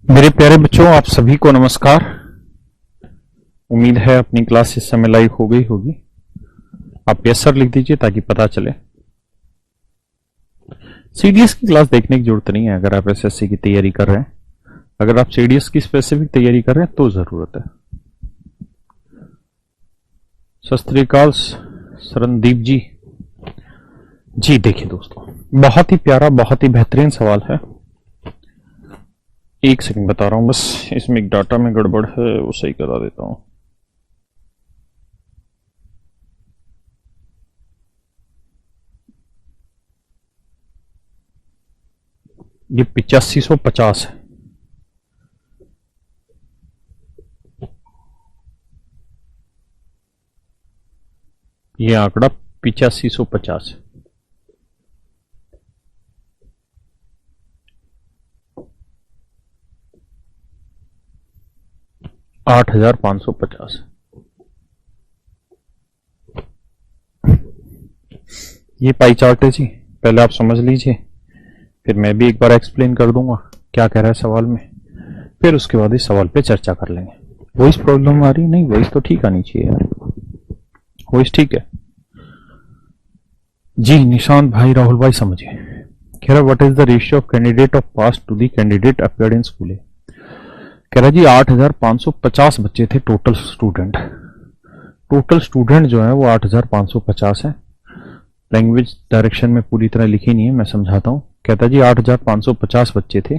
मेरे प्यारे बच्चों, आप सभी को नमस्कार। उम्मीद है अपनी क्लास इस समय लाइव हो गई होगी। आप यस सर लिख दीजिए ताकि पता चले। सीडीएस की क्लास देखने की जरूरत नहीं है अगर आप एसएससी की तैयारी कर रहे हैं। अगर आप सीडीएस की स्पेसिफिक तैयारी कर रहे हैं तो जरूरत है। सत श्री अकाल शरणदीप जी। जी देखिए दोस्तों, बहुत ही प्यारा, बहुत ही बेहतरीन सवाल है। एक सेकंड बता रहा हूं, बस इसमें एक डाटा में गड़बड़ है, वो सही करा देता हूं। ये 8550 है। ये आंकड़ा 8550 है। $8,550। ये पाई चार्ट है जी, पहले आप समझ लीजिए, फिर मैं भी एक बार एक्सप्लेन कर दूंगा क्या कह रहा है सवाल में, फिर उसके बाद इस सवाल पे चर्चा कर लेंगे। वॉइस प्रॉब्लम आ रही? नहीं, वॉइस तो ठीक आनी चाहिए यार, वॉइस ठीक है जी। निशांत भाई, राहुल भाई समझिए। कह रहा what is the ratio of candidate of pass to the candidate appeared in school. कह रहा जी 8,550 बच्चे थे टोटल स्टूडेंट। टोटल स्टूडेंट जो है वो 8,550 है। लैंग्वेज डायरेक्शन में पूरी तरह लिखी नहीं है, मैं समझाता हूं। कहता जी 8,550 बच्चे थे।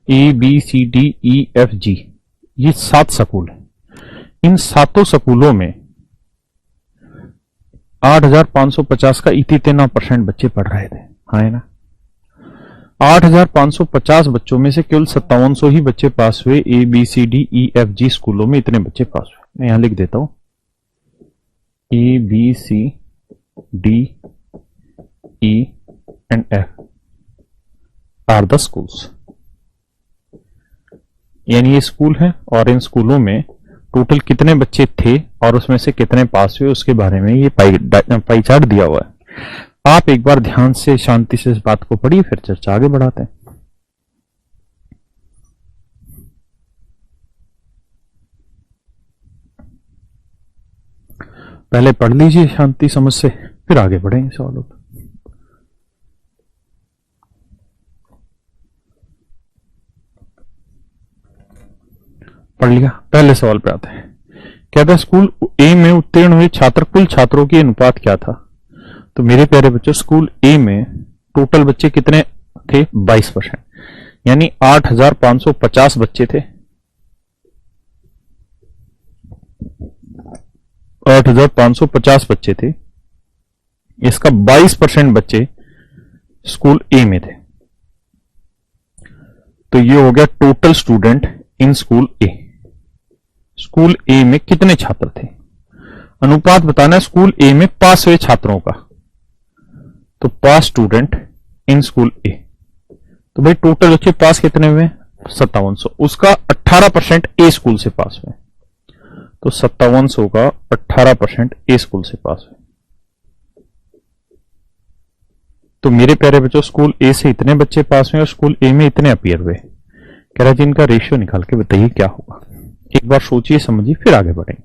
A B C D E F G, ये 7 स्कूल है। इन 7 स्कूलों में 8,550 का 33% बच्चे पढ़ रहे थे। हाँ है ना। 8,550 बच्चों में से केवल 5700 ही बच्चे पास हुए। A B C D E F G स्कूलों में इतने बच्चे पास हुए। मैं यहां लिख देता हूं, A B C D E and F are the schools. यानी ये स्कूल है और इन स्कूलों में टोटल कितने बच्चे थे और उसमें से कितने पास हुए उसके बारे में ये पाई चार्ट दिया हुआ है। आप एक बार ध्यान से, शांति से इस बात को पढ़िए, फिर चर्चा आगे बढ़ाते हैं। पहले पढ़ लीजिए शांति समझ से, फिर आगे बढ़ेंगे सवालों पर। पढ़ लिया, पहले सवाल पे आते हैं। कहता है स्कूल ए में उत्तीर्ण हुए छात्र कुल छात्रों की अनुपात क्या था। तो मेरे प्यारे बच्चों, स्कूल ए में टोटल बच्चे कितने थे? 22%, यानी 8,550 बच्चे थे। 8,550 बच्चे थे, इसका 22% बच्चे स्कूल ए में थे। तो ये हो गया total student in school A. School A में कितने छात्र थे? अनुपात बताना है स्कूल ए में पास हुए छात्रों का। तो पास स्टूडेंट इन स्कूल ए, तो भाई टोटल बच्चे पास कितने हुए? 5700। उसका 18% ए स्कूल से पास हुए। तो 5700 का 18% ए स्कूल से पास हुए। तो मेरे प्यारे बच्चों, स्कूल ए से इतने बच्चे पास हुए और स्कूल ए में इतने अपीयर हुए। कह रहा जी इनका रेशियो निकाल के बताइए क्या होगा। एक बार सोचिए, समझिए, फिर आगे बढ़ेंगे।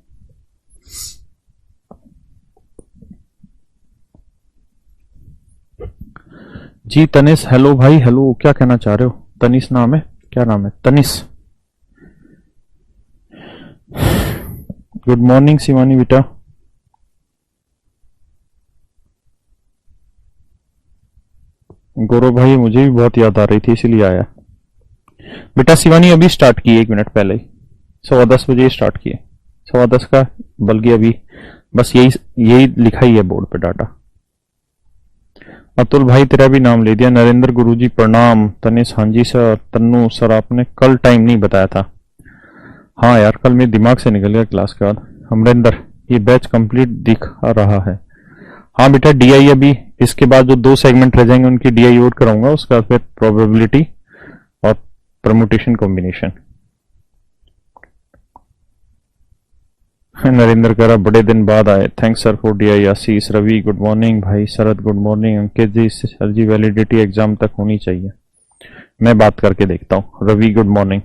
जी तनिष, हेलो भाई, हेलो। क्या कहना चाह रहे हो? तनिष नाम है, क्या नाम है? तनिष। गुड मॉर्निंग शिवानी बेटा। गौरव भाई, मुझे भी बहुत याद आ रही थी इसीलिए आया। बेटा शिवानी अभी स्टार्ट की, 1 मिनट पहले ही, 10:15 बजे स्टार्ट किए। 10:15 का, बल्कि अभी बस यही लिखा ही है बोर्ड पे डाटा। अतुल भाई तेरा भी नाम ले दिया। नरेंद्र गुरुजी प्रणाम। तनिष, हाँ जी सर। तन्नू सर, आपने कल टाइम नहीं बताया था। हाँ यार, कल मेरे दिमाग से निकल गया क्लास के बाद। अमरिंदर, ये बैच कंप्लीट दिख रहा है। हाँ बेटा, डीआई अभी इसके बाद जो 2 सेगमेंट रह जाएंगे उनकी डीआई और कराऊंगा, उसका फिर प्रोबेबिलिटी और परमुटेशन कॉम्बिनेशन। नरेंद्र कह रहा बड़े दिन बाद आए, thanks sir for DI. Ashish, Ravi good morning भाई। Sharad good morning. Ankit ji, sir जी वैलिडिटी एग्जाम तक होनी चाहिए, मैं बात करके देखता हूँ। Ravi good morning.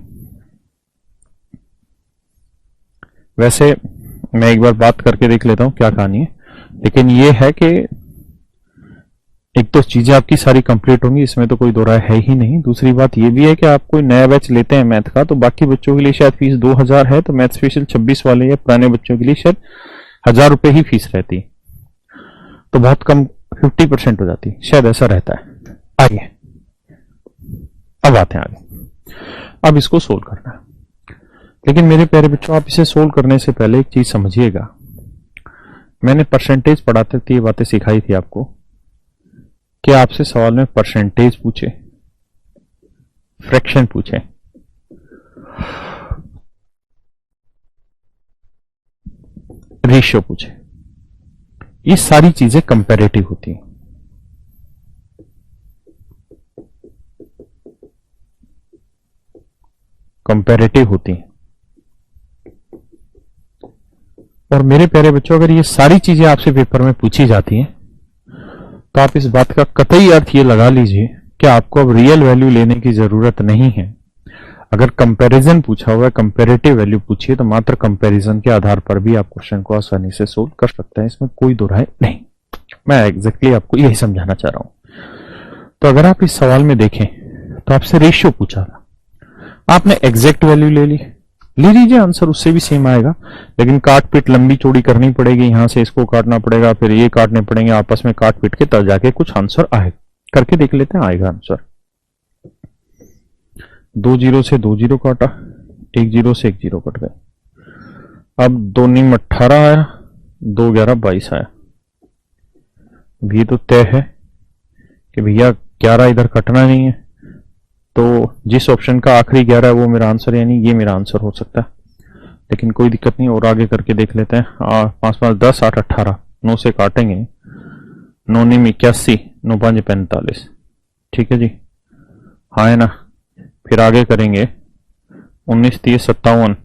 वैसे मैं एक बार बात करके देख लेता हूं क्या कहानी है, लेकिन ये है कि एक तो चीजें आपकी सारी कंप्लीट होंगी, इसमें तो कोई दो राय है ही नहीं। दूसरी बात ये भी है कि आप कोई नया बैच लेते हैं मैथ का, तो बाकी बच्चों के लिए शायद फीस 2000 है, तो मैथ स्पेशल 26 वाले या पुराने बच्चों के लिए शायद 1000 रुपए ही फीस रहती, तो बहुत कम 50% हो जाती, शायद ऐसा रहता है। आइए अब आते हैं आगे। अब इसको सोल्व करना है, लेकिन मेरे प्यारे बच्चों आप इसे सोल्व करने से पहले एक चीज समझिएगा। मैंने परसेंटेज पढ़ाते थे ये बातें सिखाई थी आपको कि आपसे सवाल में परसेंटेज पूछे, फ्रैक्शन पूछे, रेशियो पूछे, ये सारी चीजें कंपैरेटिव होती हैं। कंपैरेटिव होती हैं। और मेरे प्यारे बच्चों अगर ये सारी चीजें आपसे पेपर में पूछी जाती हैं तो आप इस बात का कतई अर्थ ये लगा लीजिए कि आपको अब रियल वैल्यू लेने की जरूरत नहीं है। अगर कंपैरिजन पूछा हुआ है, कंपैरेटिव वैल्यू पूछी है, तो मात्र कंपैरिजन के आधार पर भी आप क्वेश्चन को आसानी से सोल्व कर सकते हैं, इसमें कोई दो राय नहीं। मैं एग्जैक्टली आपको यही समझाना चाह रहा हूं। तो अगर आप इस सवाल में देखें तो आपसे रेशियो पूछा था, आपने एग्जैक्ट वैल्यू ले लीजिए, आंसर उससे भी सेम आएगा, लेकिन काट पीट लंबी चौड़ी करनी पड़ेगी, यहां से इसको काटना पड़ेगा, फिर ये काटने पड़ेंगे, आपस में काट पीट के तब जाके कुछ आंसर आएगा। करके देख लेते हैं, आएगा आंसर। 2 जीरो से 2 जीरो काटा, 1 जीरो से 1 जीरो कट गए। अब 2 9 18 आया, 2 11 22 आया। ये तो तय है कि भैया 11 इधर कटना नहीं है, तो जिस ऑप्शन का आखिरी 11 है वो मेरा आंसर, यानी ये मेरा आंसर हो सकता है। लेकिन कोई दिक्कत नहीं, और आगे करके देख लेते हैं। 5 5 10 8 18, 9 से काटेंगे, 9 9 81, 9 5 45, ठीक है जी, हाँ है ना। फिर आगे करेंगे 19 30 57,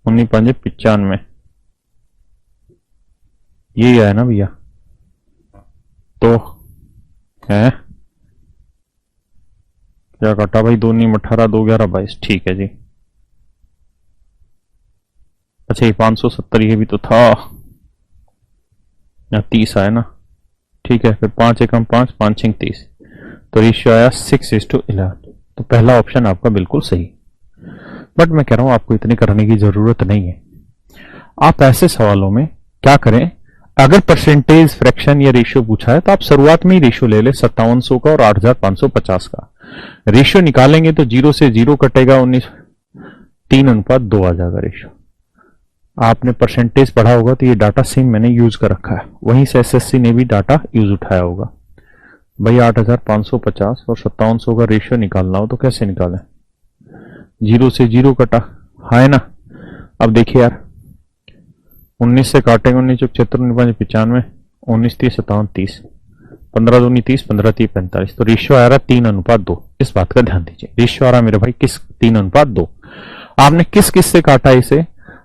19 5 95, यही आया ना भैया, तो है क्या काटा भाई, 2 9 18, 2 11 22, ठीक है जी। अच्छा ये 570 ये भी तो था, या 30 आया ना, ठीक है। फिर 5 एकम 5, 5 6 30, तो रेशियो आया 6:11। तो पहला ऑप्शन आपका बिल्कुल सही। बट मैं कह रहा हूं आपको इतनी करने की जरूरत नहीं है। आप ऐसे सवालों में क्या करें, अगर परसेंटेज, फ्रैक्शन या रेशियो पूछा है तो आप शुरुआत में ही रेशियो ले ले 5700 का और 8550 का। रेशियो निकालेंगे तो 0 से 0 कटेगा, 19 3:2 आ जाएगा रेशियो। आपने परसेंटेज पढ़ा होगा तो ये डाटा सेम मैंने यूज कर रखा है, वहीं से एसएससी ने भी डाटा यूज उठाया होगा। भाई 8550 और 5700 का रेशियो निकालना हो तो कैसे निकालें, 0 से 0 कटा, है ना। अब देखिए यार 19 से काटेंगे, 19 चौक 76, 5 95, 19 30 57 30, 15 2 30, 15 30 45, तो रेशियो आ रहा 3:2। इस बात का ध्यान दीजिए, रेशियो आ रहा मेरे भाई किस, 3:2। आपने किस किस से काटा इसे,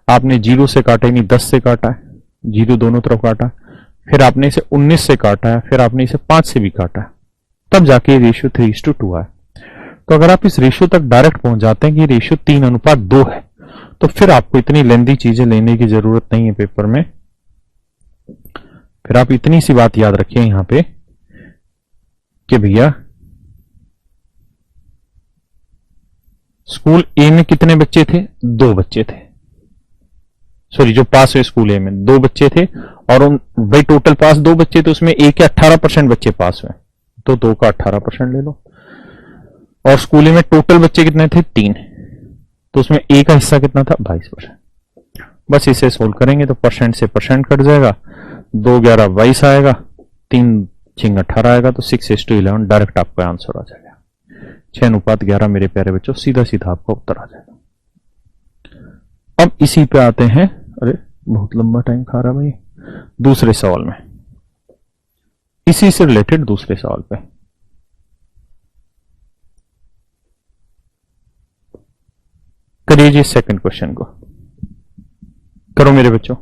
आपने 0 से काटा यानी 10 से काटा है, 0 दोनों तरफ काटा, फिर आपने इसे 19 से काटा है, फिर आपने इसे 5 से भी काटा है, तब जाके रेशियो 3:2 है। तो अगर आप इस रेशियो तक डायरेक्ट पहुंच जाते हैं कि रेशियो 3:2 है, तो फिर आपको इतनी लेंदी चीजें लेने की जरूरत नहीं है पेपर में। फिर आप इतनी सी बात याद रखिए यहां पे कि भैया स्कूल ए में कितने बच्चे थे, 2 बच्चे थे, सॉरी जो पास हुए स्कूल ए में 2 बच्चे थे, और भाई टोटल पास 2 बच्चे थे, उसमें ए के 18% बच्चे पास हुए, तो 2 का 18% ले लो। और स्कूल ए में टोटल बच्चे कितने थे, 3, तो उसमें ए का हिस्सा कितना था, 22%। बस इसे सोल्व करेंगे तो परसेंट से परसेंट कट जाएगा, 2 11 22 आएगा, 3 6 18 आएगा, तो 6:11 डायरेक्ट आपका आंसर आ जाएगा। 6:11 मेरे प्यारे बच्चों, सीधा सीधा आपका उत्तर आ जाएगा। अब इसी पे आते हैं, अरे बहुत लंबा टाइम खा रहा भाई, दूसरे सवाल में, इसी से रिलेटेड दूसरे सवाल पे। करिए जी सेकंड क्वेश्चन को, करो मेरे बच्चों।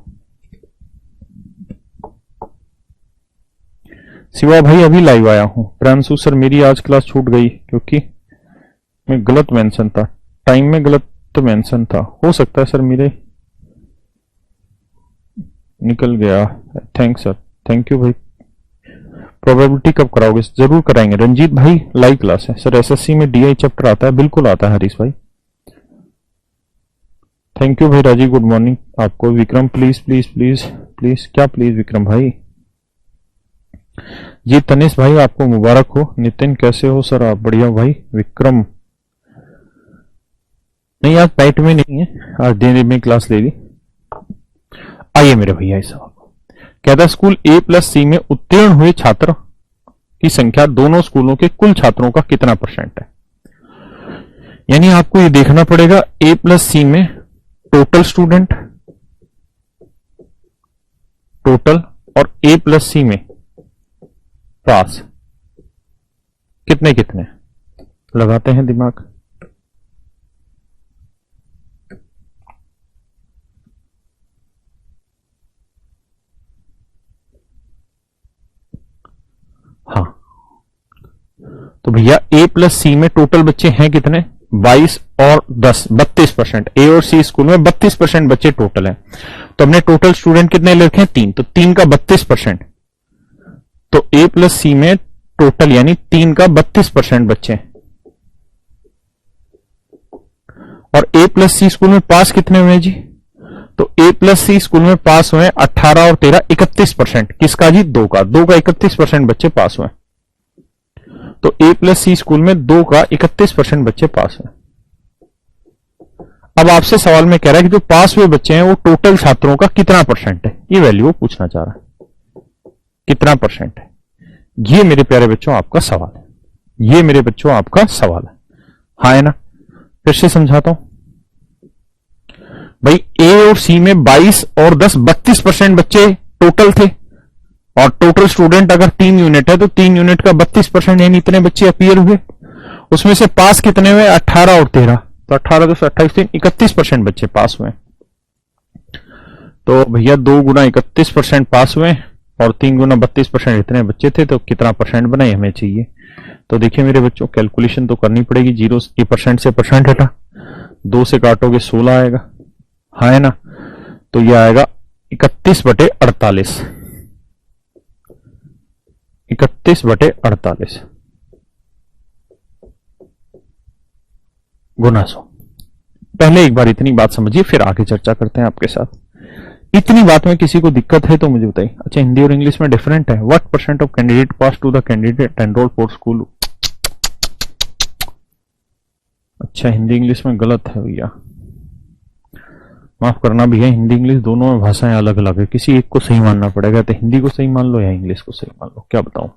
शिवा भाई अभी लाइव आया हूं। प्रांशु सर मेरी आज क्लास छूट गई क्योंकि मैं गलत मेंशन था, टाइम में गलत मेंशन था, हो सकता है सर मेरे निकल गया। थैंक्स सर, थैंक यू भाई। प्रोबेबिलिटी कब कराओगे? जरूर कराएंगे रंजीत भाई, लाइव क्लास है सर। एसएससी में डीआई चैप्टर आता है, बिल्कुल आता है हरीश भाई। थैंक यू भाई राजीव, गुड मॉर्निंग आपको। Vikram please please please please, क्या प्लीज विक्रम भाई? जी तनिष भाई आपको मुबारक हो। नितिन कैसे हो सर आप? बढ़िया भाई। विक्रम नहीं, आज नाइट में नहीं है, आज दिन में क्लास ले ली। आइए मेरे भैया इस सवाल को, कहता स्कूल ए प्लस सी में उत्तीर्ण हुए छात्र की संख्या दोनों स्कूलों के कुल छात्रों का कितना परसेंट है? यानी आपको ये देखना पड़ेगा ए प्लस सी में टोटल स्टूडेंट, टोटल, और ए प्लस सी में पास कितने कितने। लगाते हैं दिमाग। हाँ तो भैया ए प्लस सी में टोटल बच्चे हैं कितने? 22 और 10, 32%। ए और सी स्कूल में 32% बच्चे टोटल हैं। तो हमने टोटल स्टूडेंट कितने लिखे हैं? 3, तो 3 का 32%। तो ए प्लस सी में टोटल यानी 3 का 32% बच्चे हैं। और ए प्लस सी स्कूल में पास कितने हुए जी? तो ए प्लस सी स्कूल में पास हुए 18 और 13 31%। किसका जी? 2 का। 2 का 31% बच्चे पास हुए। तो ए प्लस सी स्कूल में 2 का 31% बच्चे पास हुए। अब आपसे सवाल में कह रहा है कि जो पास हुए बच्चे हैं वो टोटल छात्रों का कितना परसेंट है, ये वैल्यू वो पूछना चाह रहा है, कितना परसेंट है। ये मेरे प्यारे बच्चों आपका सवाल है, ये मेरे बच्चों आपका सवाल है। हाँ है ना? फिर से समझाता हूं भाई। ए और सी में 22 और 10 32% बच्चे टोटल थे, और टोटल स्टूडेंट अगर 3 यूनिट है तो 3 यूनिट का 32% यानी इतने बच्चे अपीयर हुए। उसमें से पास कितने हुए? 18 और 13, तो 18 10 28 3 31% बच्चे पास हुए। तो भैया 2 गुना 31% पास हुए और 3 गुना 32%, इतने बच्चे थे, तो कितना परसेंट बनाए हमें चाहिए। तो देखिए मेरे बच्चों कैलकुलेशन तो करनी पड़ेगी। 0% से परसेंट हटा, 2 से काटोगे 16 आएगा। हाँ है ना? तो ये आएगा 31/48, 31/48 गुना 100। पहले एक बार इतनी बात समझिए, फिर आगे चर्चा करते हैं आपके साथ। इतनी बात में किसी को दिक्कत है तो मुझे बताइए। अच्छा हिंदी और इंग्लिश में डिफरेंट है। What percent of candidate pass to the candidate enrol for school. अच्छा हिंदी इंग्लिश में गलत है भैया, माफ करना भैया। हिंदी इंग्लिश दोनों में भाषाएं अलग अलग है, किसी एक को सही मानना पड़ेगा। तो हिंदी को सही मान लो या इंग्लिश को सही मान लो, क्या बताऊं?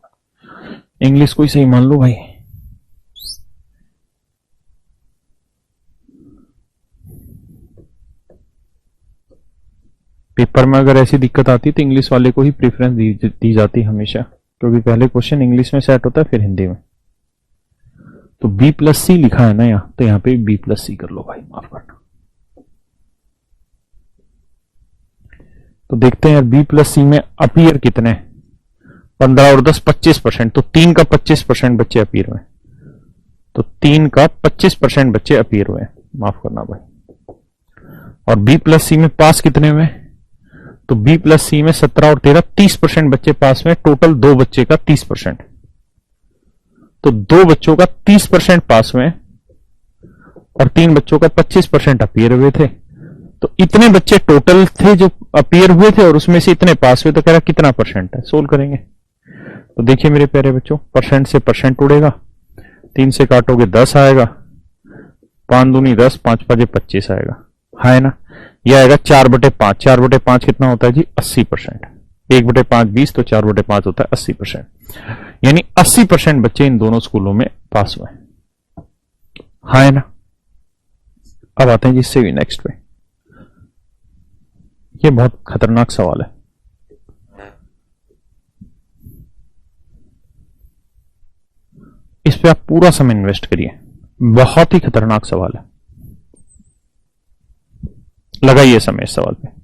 इंग्लिश को ही सही मान लो भाई। पेपर में अगर ऐसी दिक्कत आती तो इंग्लिश वाले को ही प्रेफरेंस दी जाती हमेशा, क्योंकि पहले क्वेश्चन इंग्लिश में सेट होता है फिर हिंदी में। तो बी प्लस सी लिखा है ना यहाँ, तो यहाँ पे बी प्लस सी कर लो भाई, माफ करना। तो देखते हैं बी प्लस सी में अपीयर कितने? 15 और 10 25%। तो 3 का 25% बच्चे अपीयर हुए। तो 3 का 25% बच्चे अपीयर हुए, माफ करना भाई। और बी प्लस सी में पास कितने हुए? तो बी प्लस सी में 17 और 13 30% बच्चे पास हुए। टोटल 2 बच्चे का 30%। तो 2 बच्चों का 30% पास हुए और 3 बच्चों का 25% अपीयर हुए थे। तो इतने बच्चे टोटल थे जो अपीयर हुए थे और उसमें से इतने पास हुए। तो कह रहा कितना परसेंट है, सोल्व करेंगे। तो देखिए मेरे प्यारे बच्चों, परसेंट से परसेंट उड़ेगा, 3 से काटोगे 10 आएगा, 5 दूनी 10, 5 5 25 आएगा। है ना? यह आएगा 4/5। 4/5 कितना होता है जी? 80%। 1/5 20, तो 4/5 होता है 80%। यानी 80% बच्चे इन दोनों स्कूलों में पास हुए। हाँ है ना? अब आते हैं जी इससे भी नेक्स्ट पे। ये बहुत खतरनाक सवाल है। इस पे आप पूरा समय इन्वेस्ट करिए, बहुत ही खतरनाक सवाल है। लगाइए समय इस सवाल पे।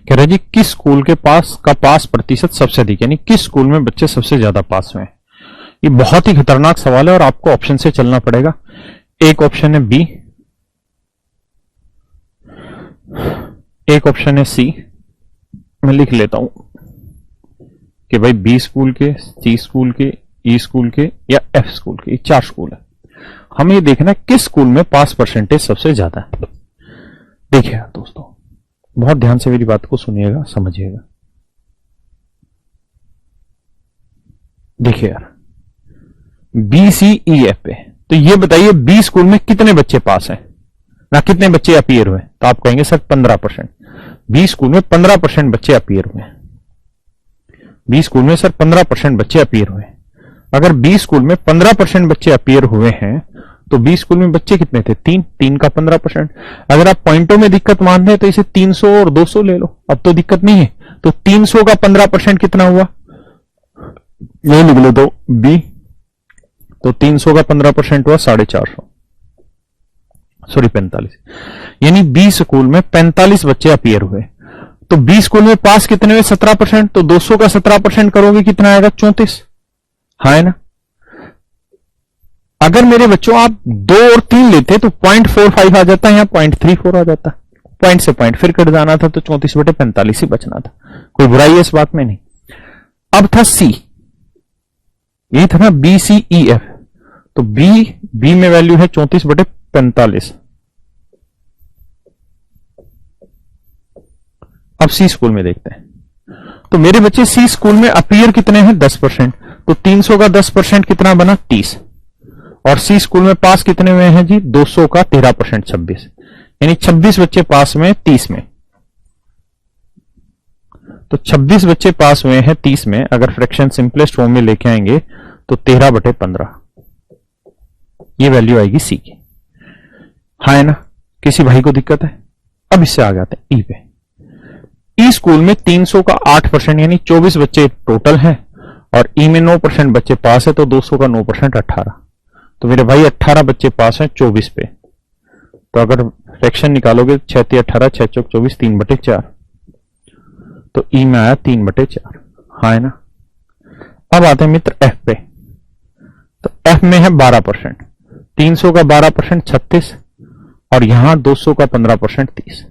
कह रहा जी किस स्कूल के पास का पास प्रतिशत सबसे अधिक, यानी किस स्कूल में बच्चे सबसे ज्यादा पास हुए हैं। ये बहुत ही खतरनाक सवाल है और आपको ऑप्शन से चलना पड़ेगा। एक ऑप्शन है बी, एक ऑप्शन है सी। मैं लिख लेता हूं कि भाई बी स्कूल के, सी स्कूल के, ई स्कूल के या एफ स्कूल के, ये 4 स्कूल है। हमें ये देखना है किस स्कूल में पास परसेंटेज सबसे ज्यादा है। देखिए यार दोस्तों, बहुत ध्यान से मेरी बात को सुनिएगा, समझिएगा। देखिए यार, बी सी ई एफ पे, तो ये बताइए बी स्कूल में कितने बच्चे पास हैं ना कितने बच्चे अपीयर हुए। तो आप कहेंगे सर 15%। बी स्कूल में 15% बच्चे अपीयर हुए। बी स्कूल में सर 15% बच्चे अपीयर हुए। अगर बी स्कूल में 15% बच्चे अपीयर हुए हैं तो बी स्कूल में बच्चे कितने थे, 3 का 15%। अगर आप पॉइंटों में दिक्कत मान रहे हैं तो इसे 300 और 200 ले लो, अब तो दिक्कत नहीं है। तो 300 का 15% कितना हुआ, ये लिख लो तो बी। तो 300 का 15% हुआ 450, सॉरी 45। यानी बी स्कूल में 45 बच्चे अपीयर हुए। तो बी स्कूल में पास कितने हुए, 17%। तो 200 का 17% करोगे कितना आएगा, 34। हाँ है ना। अगर मेरे बच्चों आप 2 और 3 लेते तो 0.45 आ जाता है, यहां 0.34 आ जाता। पॉइंट से पॉइंट फिर कट जाना था तो 34/45 ही बचना था। कोई बुराई है इस बात में नहीं। अब था सी, ये था ना बी सी ई एफ। तो बी में वैल्यू है 34/45। अब सी स्कूल में देखते हैं। तो मेरे बच्चे सी स्कूल में अपीयर कितने हैं, 10%। तो 300 का 10% कितना बना, 30। और सी स्कूल में पास कितने हुए हैं जी, 200 का 13%, 26। यानी 26 बच्चे पास हुए हैं 30 में। तो 26 बच्चे पास हुए हैं 30 में। अगर फ्रैक्शन सिंपलेस्ट फॉर्म में लेके आएंगे तो 13/15 ये वैल्यू आएगी सी की। हाँ है ना। किसी भाई को दिक्कत है। अब इससे आ जाते हैं ई पे। ई स्कूल में 300 का 8% यानी 24 बच्चे टोटल हैं और ई में 9% बच्चे पास है। तो 200 का 9% 18। तो मेरे भाई 18 बच्चे पास हैं 24 पे। तो अगर फ्रैक्शन निकालोगे 6 18, 6 चौक 24, 3/4। तो ई में आया 3/4। हाँ है ना। अब आते हैं मित्र एफ पे। तो एफ में है 12%। 300 का 12% 36 और यहां 200 का 15% 30।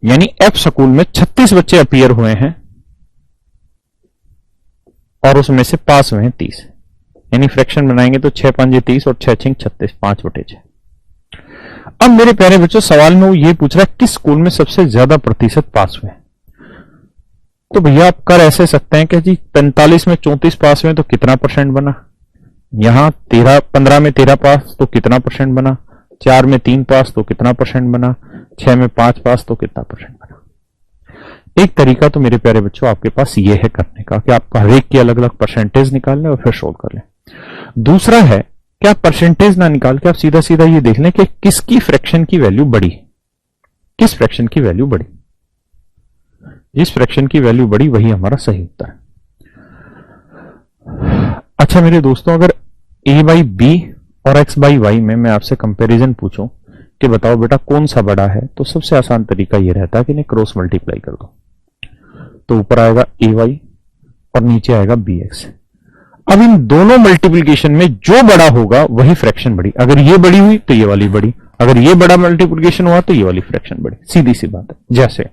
यानी एफ स्कूल में 36 बच्चे अपीयर हुए हैं और उसमें से पास हुए हैं 30। यानी फ्रैक्शन बनाएंगे तो 6 5 30 और 6 6 36, 5/6। अब मेरे प्यारे बच्चों, सवाल में वो ये पूछ रहा है किस स्कूल में सबसे ज्यादा प्रतिशत पास हुए। तो भैया आप कर ऐसे सकते हैं कि जी 45 में 34 पास हुए तो कितना परसेंट बना, यहां 15 में 13 पास तो कितना परसेंट बना, 4 में 3 पास तो कितना परसेंट बना, 6 में 5 पास तो कितना परसेंट बना। एक तरीका तो मेरे प्यारे बच्चों आपके पास ये है करने का कि आप हर एक की अलग अलग परसेंटेज निकाल लें और फिर सोल्व कर लें। दूसरा है कि आप परसेंटेज ना निकाल के आप सीधा सीधा ये देख लें कि किसकी फ्रैक्शन की वैल्यू बढ़ी, किस फ्रैक्शन की वैल्यू बढ़ी। जिस फ्रैक्शन की वैल्यू बढ़ी वही हमारा सही उत्तर है। अच्छा मेरे दोस्तों, अगर a बाई बी और x बाई वाई में मैं आपसे कंपैरिजन पूछूं कि बताओ बेटा कौन सा बड़ा है, तो सबसे आसान तरीका यह रहता है कि इन्हें क्रॉस मल्टीप्लाई कर दो। तो ऊपर आएगा ay और नीचे आएगा bx। अब इन दोनों मल्टीप्लिकेशन में जो बड़ा होगा वही फ्रैक्शन बढ़ी। अगर ये बड़ी हुई तो ये वाली बढ़ी, अगर ये बड़ा मल्टीप्लिकेशन हुआ तो ये वाली फ्रैक्शन बढ़ी। सीधी सी बात है। जैसे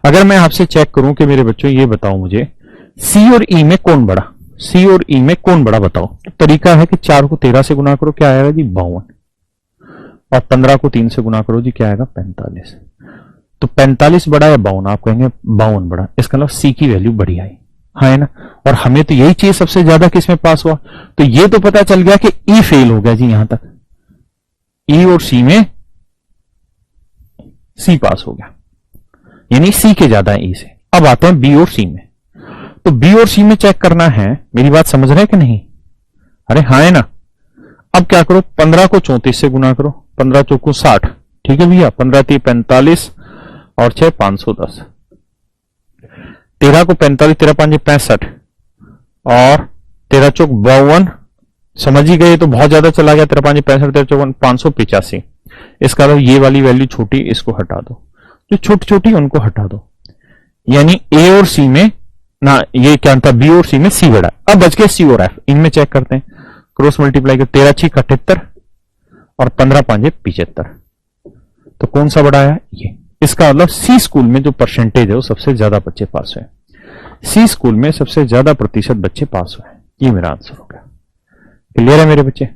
अगर मैं आपसे चेक करूं कि मेरे बच्चों ये बताओ मुझे सी और ई में कौन बड़ा, सी और ई में कौन बड़ा बताओ। तो तरीका है कि 4 को 13 से गुना करो, क्या आएगा जी 52, और 15 को 3 से गुना करो जी क्या आएगा 45। तो 45 बड़ा या 52, आप कहेंगे 52 बड़ा, इसका मतलब सी की वैल्यू बड़ी आई। हाँ है ना। और हमें तो यही चाहिए सबसे ज्यादा किसमें पास हुआ। तो ये तो पता चल गया कि ई फेल हो गया जी, यहां तक ई और सी में सी पास हो गया, यानी सी के ज्यादा है ई से। अब आते हैं बी और सी में। तो बी और सी में चेक करना है, मेरी बात समझ रहे हैं कि नहीं। अरे हाँ है ना। अब क्या करो, 15 को 34 से गुना करो, 15 चौको 60, ठीक है भैया, 15 3 45 और 6 510, 13 को 45, 13 5 65 और 13 चौक 52, समझ ही गए तो बहुत ज्यादा चला गया, 13 5 65, 13 चौक 585। इसका मतलब ये वाली वैल्यू छोटी, इसको हटा दो। जो छोटी छोटी उनको हटा दो, यानी ए और सी में ना, ये क्या था, बी और सी में सी बड़ा। अब बच गए सी और एफ, इनमें चेक करते हैं, क्रॉस मल्टीप्लाई कर 13 6 78 और 15 5 75, तो कौन सा बड़ा है ये। इसका मतलब सी स्कूल में जो परसेंटेज है वो सबसे ज्यादा बच्चे पास हुए, सी स्कूल में सबसे ज्यादा प्रतिशत बच्चे पास हुए, ये मेरा आंसर हो गया। क्लियर है मेरे बच्चे।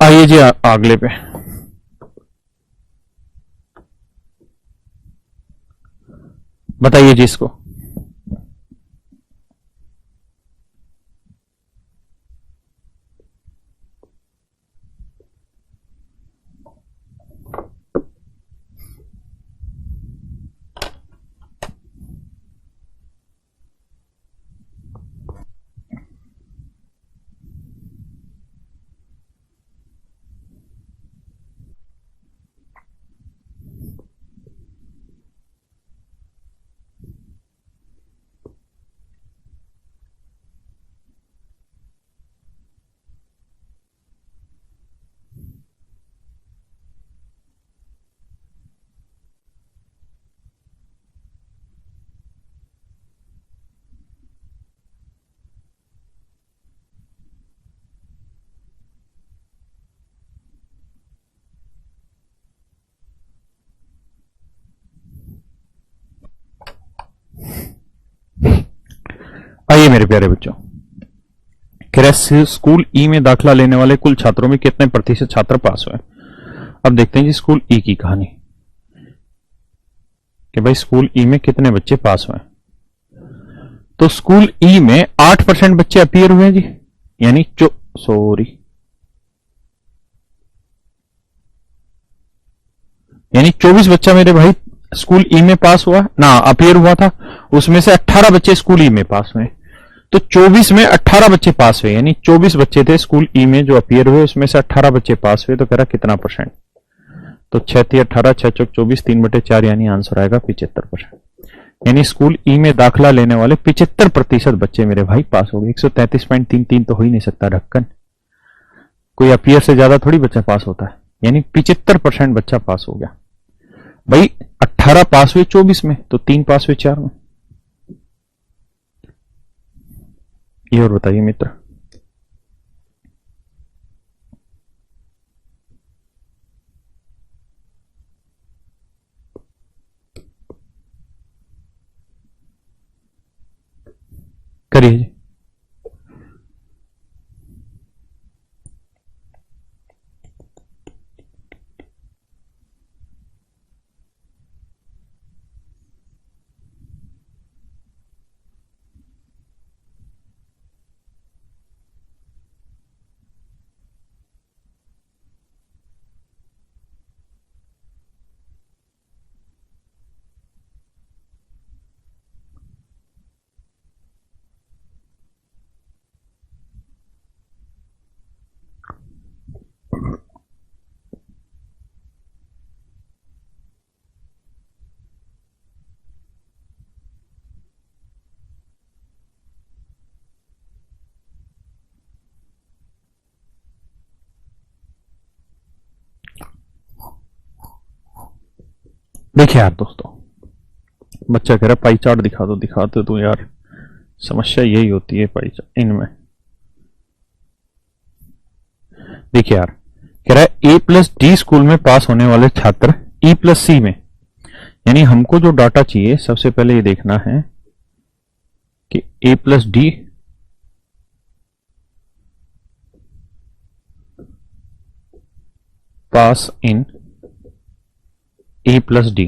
आइए जी अगले पे, बताइए जी इसको। आइए मेरे प्यारे बच्चों, स्कूल ई में दाखिला लेने वाले कुल छात्रों में कितने प्रतिशत छात्र पास हुए। अब देखते हैं जी स्कूल ई की कहानी, कि भाई स्कूल ई में कितने बच्चे पास हुए। तो स्कूल ई में 8% बच्चे अपीयर हुए जी, यानी यानी 24 बच्चा मेरे भाई स्कूल ई में पास हुआ ना, अपीयर हुआ था, उसमें से 18 बच्चे स्कूल ई में पास हुए। तो 24 में 18 बच्चे पास हुए, यानी 24 बच्चे थे स्कूल ई में जो अपीयर हुए, उसमें से 18 बच्चे पास हुए, तो कह रहा कितना परसेंट। तो 6 3 18 6 चौक 24 3/4, यानी आंसर आएगा 75%। यानी स्कूल ई में दाखिला लेने वाले 75% बच्चे मेरे भाई पास हो गए। 133.33 तो हो ही नहीं सकता ढक्कन, कोई अपीयर से ज्यादा थोड़ी बच्चा पास होता है, यानी 75% बच्चा पास हो गया भाई। 18 पास हुए 24 में, तो 3 पास हुए 4 में। ये और बताइए मित्र। करिए जी। देखिए यार दोस्तों, बच्चा कह रहा पाई चार्ट दिखा दो, दिखाते तो यार, समस्या यही होती है पाई चार्ट इनमें। देखिए यार, कह रहा है A+D स्कूल में पास होने वाले छात्र E+C में, यानी हमको जो डाटा चाहिए सबसे पहले ये देखना है कि A+D पास इन A+D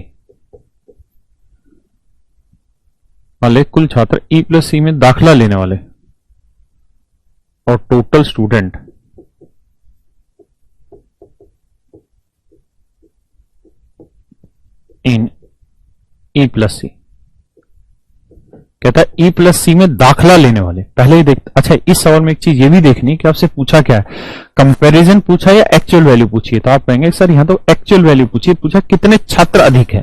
वाले कुल छात्र E+C में दाखिला लेने वाले और टोटल स्टूडेंट इन E+C। कहता है E+C में दाखिला लेने वाले, पहले ही देखते। अच्छा, इस सवाल में एक चीज ये भी देखनी कि आपसे पूछा क्या है, कंपैरिजन पूछा या एक्चुअल वैल्यू पूछी है। तो आप कहेंगे सर यहां तो एक्चुअल वैल्यू पूछी, पूछा कितने छात्र अधिक है।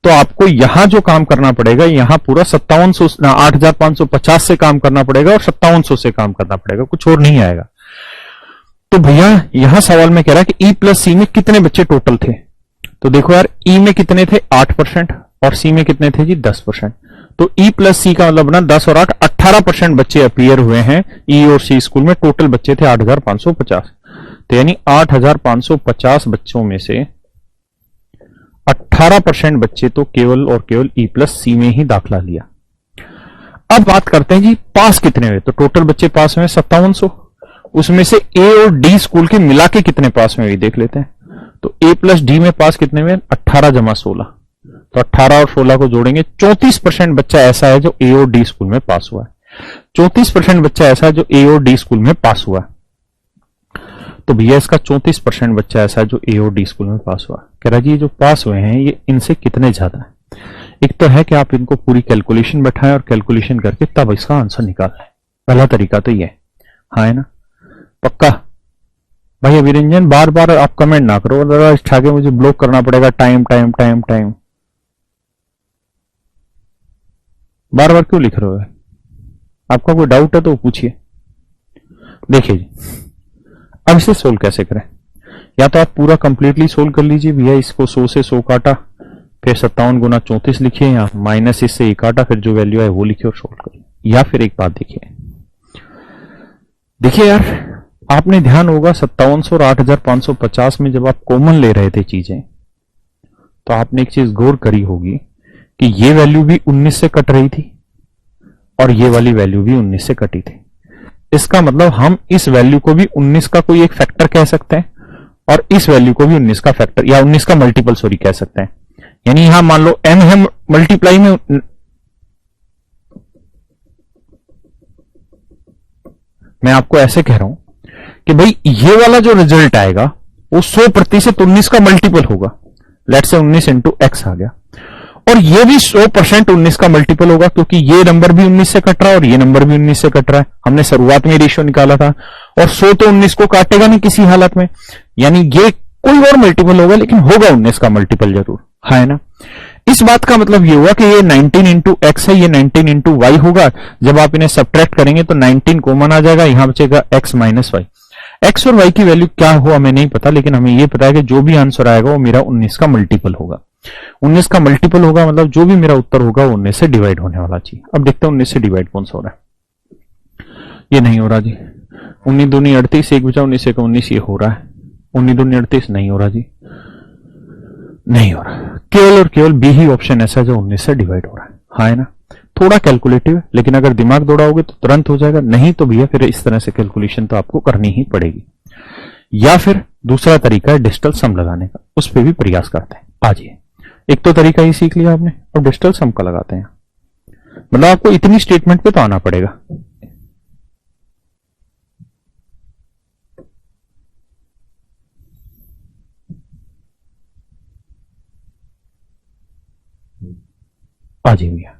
तो आपको यहां जो काम करना पड़ेगा, यहां पूरा 5700 8550 से काम करना पड़ेगा और 5700 से काम करना पड़ेगा, कुछ और नहीं आएगा। तो भैया यहां सवाल में कह रहा है कि E+C में कितने बच्चे टोटल थे, तो देखो यार, ई में कितने थे 8% और सी में कितने थे जी 10%। तो ई प्लस सी का मतलब ना 10 और 8 18% बच्चे अपीयर हुए हैं ई और सी स्कूल में। टोटल बच्चे थे 8,550। तो यानी 8,550 बच्चों में से 18% बच्चे तो केवल और केवल ई प्लस सी में ही दाखिला लिया। अब बात करते हैं जी पास कितने हुए। तो टोटल बच्चे पास हुए 5700, उसमें से ए और डी स्कूल के मिला के कितने पास में हुए देख लेते हैं। तो ए प्लस डी में पास कितने हुए 18 जमा 16। तो 18 और 16 को जोड़ेंगे 34% बच्चा ऐसा है जो ए और डी स्कूल में पास हुआ है। 34% बच्चा ऐसा है जो ए और डी स्कूल में पास हुआ है। तो भैया इसका 34% बच्चा ऐसा है जो ए और डी स्कूल में पास हुआ। कह रहा जी ये जो पास हुए हैं ये इनसे कितने ज्यादा है। एक तो है कि आप इनको पूरी कैलकुलेशन बैठाएं और कैलकुलेशन करके तब इसका आंसर निकालना है। पहला तरीका तो ये हाँ है ना, पक्का। भाई अभिरंजन बार बार आप कमेंट ना करो, अदरवाइज आगे मुझे ब्लॉक करना पड़ेगा। टाइम टाइम टाइम टाइम बार बार क्यों लिख रहे हो? आपका कोई डाउट है तो पूछिए। देखिए जी, अब इसे सोल्व कैसे करें। या तो आप पूरा कंप्लीटली सोल्व कर लीजिए भैया, इसको 100 से 100 काटा, फिर 57 गुना 34 लिखिए, या माइनस इससे 1 काटा, फिर जो वैल्यू है वो लिखिए और सोल्व करिए। या फिर एक बात देखिए यार, आपने ध्यान होगा 5700 और 8550 में जब आप कॉमन ले रहे थे चीजें, तो आपने एक चीज गौर करी होगी कि ये वैल्यू भी 19 से कट रही थी और ये वाली वैल्यू भी 19 से कटी थी। इसका मतलब हम इस वैल्यू को भी 19 का कोई एक फैक्टर कह सकते हैं और इस वैल्यू को भी 19 का फैक्टर या 19 का मल्टीपल सॉरी कह सकते हैं। यानी यहां मान लो n है मल्टीप्लाई में, मैं आपको ऐसे कह रहा हूं कि भाई ये वाला जो रिजल्ट आएगा वो 100% 19 का मल्टीपल होगा। लेट्स से 19 इंटू एक्स आ गया, और ये भी 100% 19 का मल्टीपल होगा, क्योंकि ये नंबर भी 19 से कट रहा है और ये नंबर भी 19 से कट रहा है। हमने शुरुआत में रेशियो निकाला था, और 100 तो 19 को काटेगा नहीं किसी हालत में, यानी ये कोई और मल्टीपल होगा लेकिन होगा 19 का मल्टीपल जरूर, है ना। इस बात का मतलब ये हुआ कि ये 19 इंटू एक्स है, ये 19 इंटू वाई होगा। जब आप इन्हें सब्ट्रैक्ट करेंगे तो 19 कॉमन आ जाएगा, यहां बचेगा एक्स माइनस वाई। एक्स और वाई की वैल्यू क्या हो हमें नहीं पता, लेकिन हमें यह पता है कि जो भी आंसर आएगा वो मेरा 19 का मल्टीपल होगा। 19 का मल्टीपल होगा मतलब जो भी मेरा उत्तर होगा वो 19 से डिवाइड होने वाला चाहिए। अब देखते हैं 19 से डिवाइड कौन सा हो रहा है। ये नहीं हो रहा जी। 19 दूनी 38, एक बचा 19 एक 19, ये हो रहा है। 19 दूनी 38 नहीं हो रहा जी, नहीं हो रहा। केवल और केवल बी ही ऑप्शन ऐसा है जो 19 से डिवाइड हो रहा है, हाँ है ना। थोड़ा कैलकुलेटिव है, लेकिन अगर दिमाग दौड़ाओगे तो तुरंत हो जाएगा, नहीं तो भैया फिर इस तरह से कैलकुलेशन तो आपको करनी ही पड़ेगी। या फिर दूसरा तरीका है डिजिटल सम लगाने का, उस पर भी प्रयास करते हैं। आजिए, एक तो तरीका ही सीख लिया आपने, अब डिजिटल सम का लगाते हैं। मतलब आपको इतनी स्टेटमेंट पे तो आना पड़ेगा। आजिए भैया,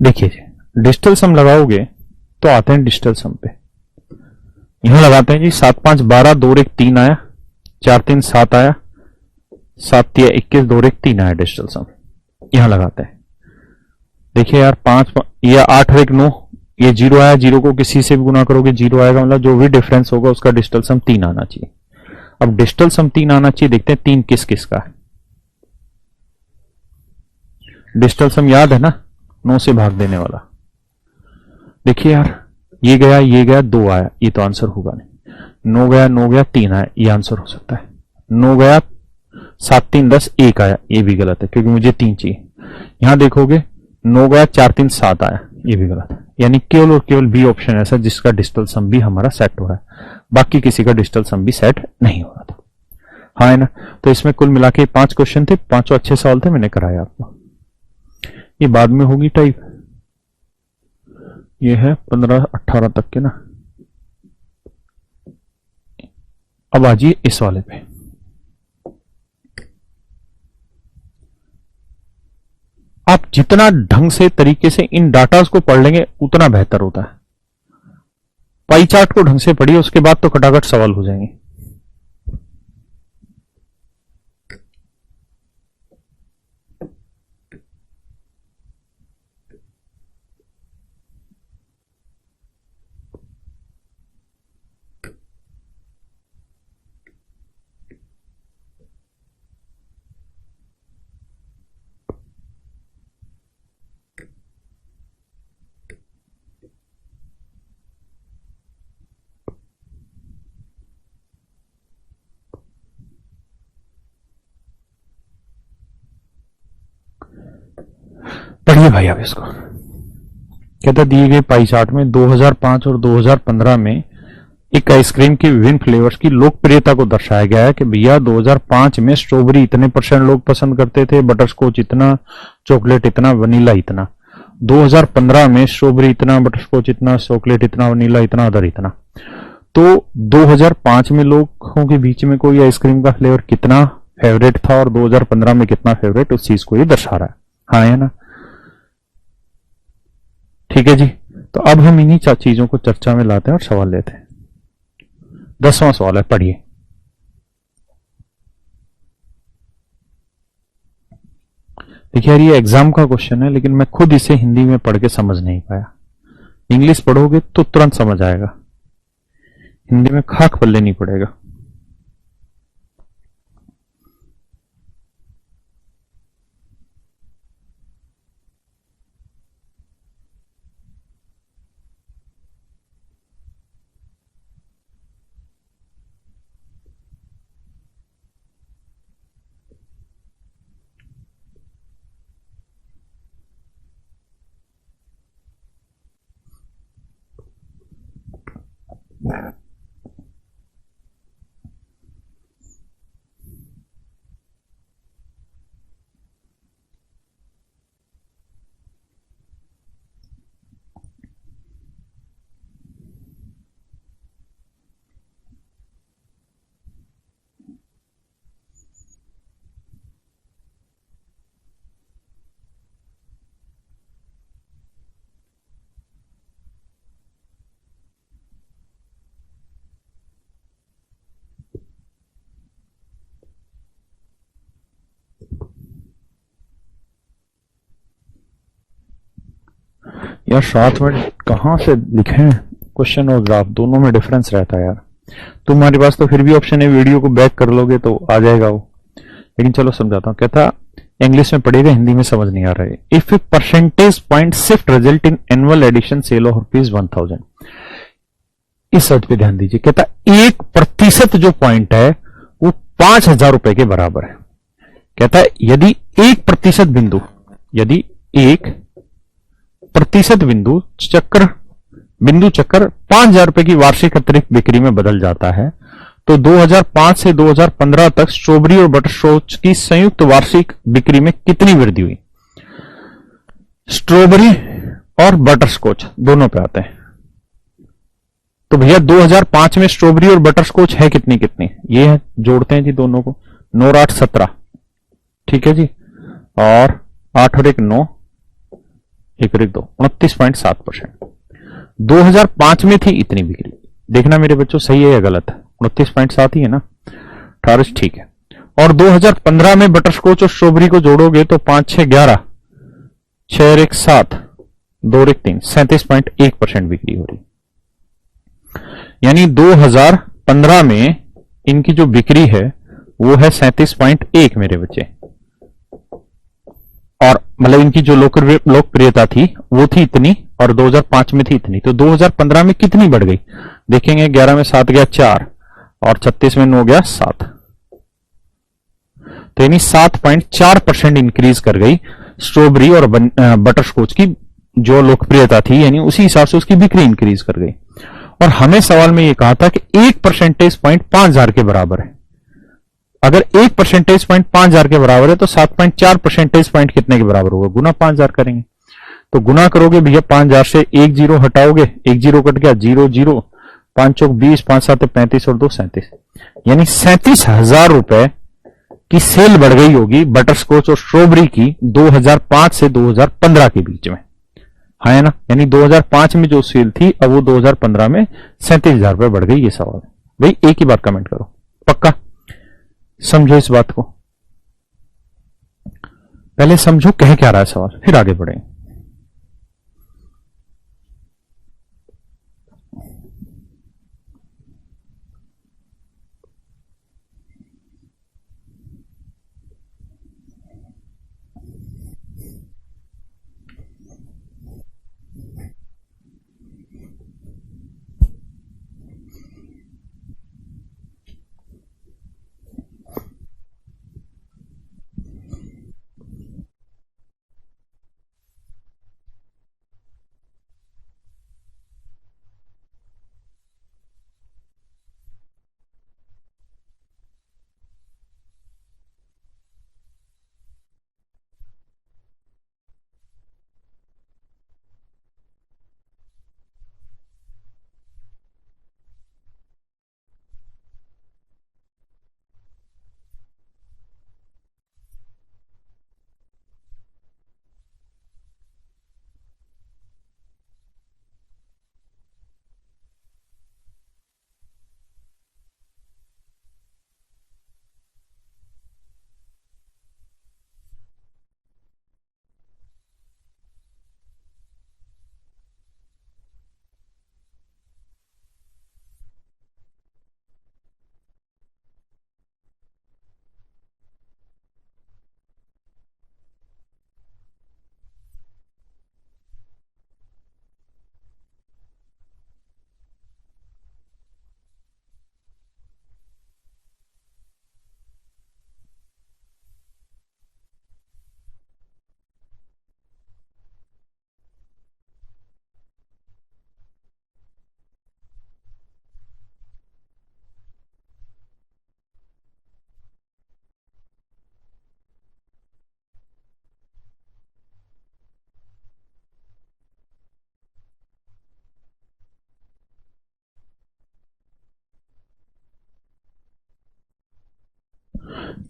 देखिए डिजिटल सम लगाओगे तो आते हैं डिजिटल सम पे। यहां लगाते हैं जी 7 5 12, 2 1 3 आया, 4 3 7 आया, 7 3 21, 2 1 3 आया डिजिटल सम। यहां लगाते हैं। देखिए यार 5 या 8 और 1 9, ये 0 आया, 0 को किसी से भी गुना करोगे 0 आएगा, मतलब जो भी डिफरेंस होगा उसका डिजिटल सम 3 आना चाहिए। अब डिजिटल सम 3 आना चाहिए, देखते हैं 3 किस किस का है। डिजिटल सम याद है ना, 9 से भाग देने वाला। देखिए यार ये गया 2 आया, ये तो आंसर होगा नहीं। 9 गया 3 आया, ये आंसर हो सकता है। 9 गया 7 3 10, 1 आया, ये भी गलत है क्योंकि मुझे 3 चाहिए। यहां देखोगे 9 गया 4 3 7 आया, ये भी गलत है। यानी केवल और केवल बी ऑप्शन ऐसा जिसका डिजिटल सम भी हमारा सेट हो रहा है, बाकी किसी का डिजिटल सम भी सेट नहीं हो रहा था, हाँ है ना। तो इसमें कुल मिला के 5 क्वेश्चन थे, 5 अच्छे सवाल थे, मैंने कराया आपको। ये बाद में होगी टाइप, ये है 15 18 तक के ना। अब आजिए इस वाले पे। आप जितना ढंग से तरीके से इन डाटास को पढ़ लेंगे उतना बेहतर होता है। पाई चार्ट को ढंग से पढ़िए, उसके बाद तो कटाकट सवाल हो जाएंगे। पढ़िए भाई आप इसको। कहता दिए गए पाई चार्ट में 2005 और 2015 में एक आइसक्रीम की विभिन्न फ्लेवर्स की लोकप्रियता को दर्शाया गया है कि भैया 2005 में स्ट्रॉबेरी इतने परसेंट लोग पसंद करते थे, बटरस्कॉच इतना, चॉकलेट इतना, वनीला इतना। 2015 में स्ट्रॉबेरी इतना, बटरस्कॉच इतना, चॉकलेट इतना, वनीला इतना, अदर इतना। तो 2005 में लोगों के बीच में कोई आइसक्रीम का फ्लेवर कितना फेवरेट था और 2015 में कितना फेवरेट, उस चीज को ये दर्शा रहा है। हाँ है ना? ठीक है जी। तो अब हम इन्हीं चीजों को चर्चा में लाते हैं और सवाल लेते हैं। 10वां सवाल है, पढ़िए। देखिए यार, ये एग्जाम का क्वेश्चन है, लेकिन मैं खुद इसे हिंदी में पढ़ के समझ नहीं पाया। इंग्लिश पढ़ोगे तो तुरंत समझ आएगा, हिंदी में खाक पल्ले नहीं पड़ेगा। यार 7 मिनट कहां से लिखे? क्वेश्चन और ग्राफ दोनों में डिफरेंस रहता है यार। तुम्हारे पास तो फिर भी ऑप्शन है, वीडियो को बैक कर लोगे तो आ जाएगा वो, लेकिन चलो समझाता हूँ। कहता इंग्लिश में पढ़ेगा, हिंदी में समझ नहीं आ रहा है। If a percentage point shift result in annual edition sale of ₹1000, इस शर्त पे ध्यान दीजिए। कहता 1% जो पॉइंट है वो ₹5000 के बराबर है। कहता है यदि 1% बिंदु, यदि 1% बिंदु चक्कर ₹5000 की वार्षिक अतिरिक्त बिक्री में बदल जाता है, तो 2005 से 2015 तक स्ट्रॉबेरी और बटरस्कॉच की संयुक्त वार्षिक बिक्री में कितनी वृद्धि हुई? स्ट्रॉबेरी और बटरस्कॉच दोनों पे आते हैं। तो भैया 2005 में स्ट्रॉबेरी और बटरस्कॉच है कितनी कितनी, ये है, जोड़ते हैं जी दोनों को। 9 और 8 17, ठीक है जी। और 8 और 1 9, 1 और 1 2, 29.7%। 2005 में थी इतनी बिक्री। देखना मेरे बच्चों, सही है या गलत है? 29.7 ही है ना? 18 ठीक है। और 2015 में बटरस्कॉच और स्ट्रॉबेरी को जोड़ोगे तो 5 6 11, 6 और 1 7, 2 और 1 3, 37.1% बिक्री हो रही। यानी 2015 में इनकी जो बिक्री है वो है 37.1 मेरे बच्चे, और मतलब इनकी जो लोकप्रियता थी वो थी इतनी, और 2005 में थी इतनी। तो 2015 में कितनी बढ़ गई देखेंगे। 11 में 7 गया 4, और 36 में 9 गया 7, तो यानी 7.4% इंक्रीज कर गई स्ट्रॉबेरी और बटरस्कॉच की जो लोकप्रियता थी, यानी उसी हिसाब से उसकी बिक्री इंक्रीज कर गई। और हमें सवाल में यह कहा था कि 1% पॉइंट 5000 के बराबर है। अगर 1% पॉइंट 5000 के बराबर है तो 7.4% पॉइंट कितने के बराबर होगा? गुना 5000 करेंगे। तो गुना करोगे भैया 5000 से 1 जीरो हटाओगे, 1 जीरो कट गया, 0 0, 5 चौक 20, 5 7 35 और 2 37, यानी 37,000 की सेल बढ़ गई होगी बटरस्कॉच और स्ट्रॉबेरी की 2005 से 2015 के बीच में। हाँ है ना? यानी 2005 में जो सेल थी अब वो 2015 में 37,000 बढ़ गई। ये सवाल है भाई, एक ही बार कमेंट करो, पक्का समझो इस बात को। पहले समझो कह क्या रहा है सवाल, फिर आगे बढ़ेंगे।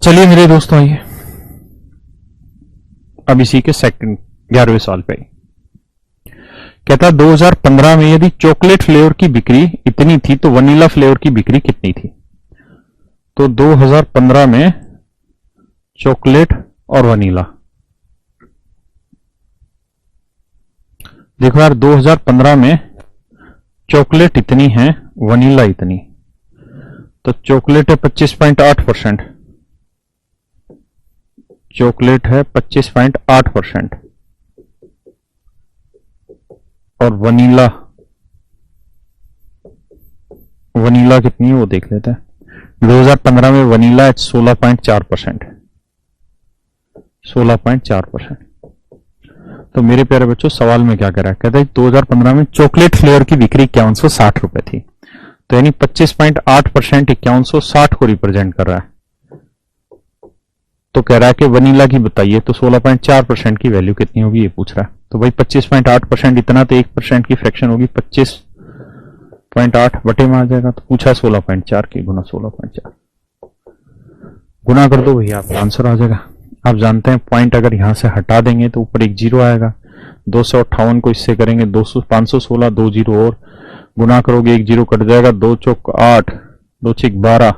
चलिए मेरे दोस्तों, आइए अब इसी के सेकंड 11वें साल पे आइए। कहता है 2015 में यदि चॉकलेट फ्लेवर की बिक्री इतनी थी तो वनीला फ्लेवर की बिक्री कितनी थी। तो 2015 में चॉकलेट और वनीला, देखो यार 2015 में चॉकलेट इतनी है, वनीला इतनी, तो चॉकलेट है 25.8%, चॉकलेट है 25.8% और वनीला, वनीला कितनी है वो देख लेते हैं। 2015 में वनीला है 16.4%, 16.4%। तो मेरे प्यारे बच्चों सवाल में क्या कह रहा है, कहता है 2015 में चॉकलेट फ्लेवर की बिक्री 5160 रुपए थी, तो यानी 25.8% 5160 को रिप्रेजेंट कर रहा है। तो कह रहा है कि वनीला की बताइए, तो 16.4% की वैल्यू कितनी होगी ये पूछ रहा है। तो भाई 25.8% इतना तो 1% की फ्रैक्शन होगी, 25.8 बटे में आ जाएगा, तो पूछा 16.4 की गुना 16.4, गुना कर दो भैया आपका आंसर आ जाएगा। आप जानते हैं पॉइंट अगर यहां से हटा देंगे तो ऊपर एक जीरो आएगा, 258 को इससे करेंगे 200, 516, 2 जीरो और गुना करोगे एक जीरो कट जाएगा, 2 चौक 8, 2 छिक 12,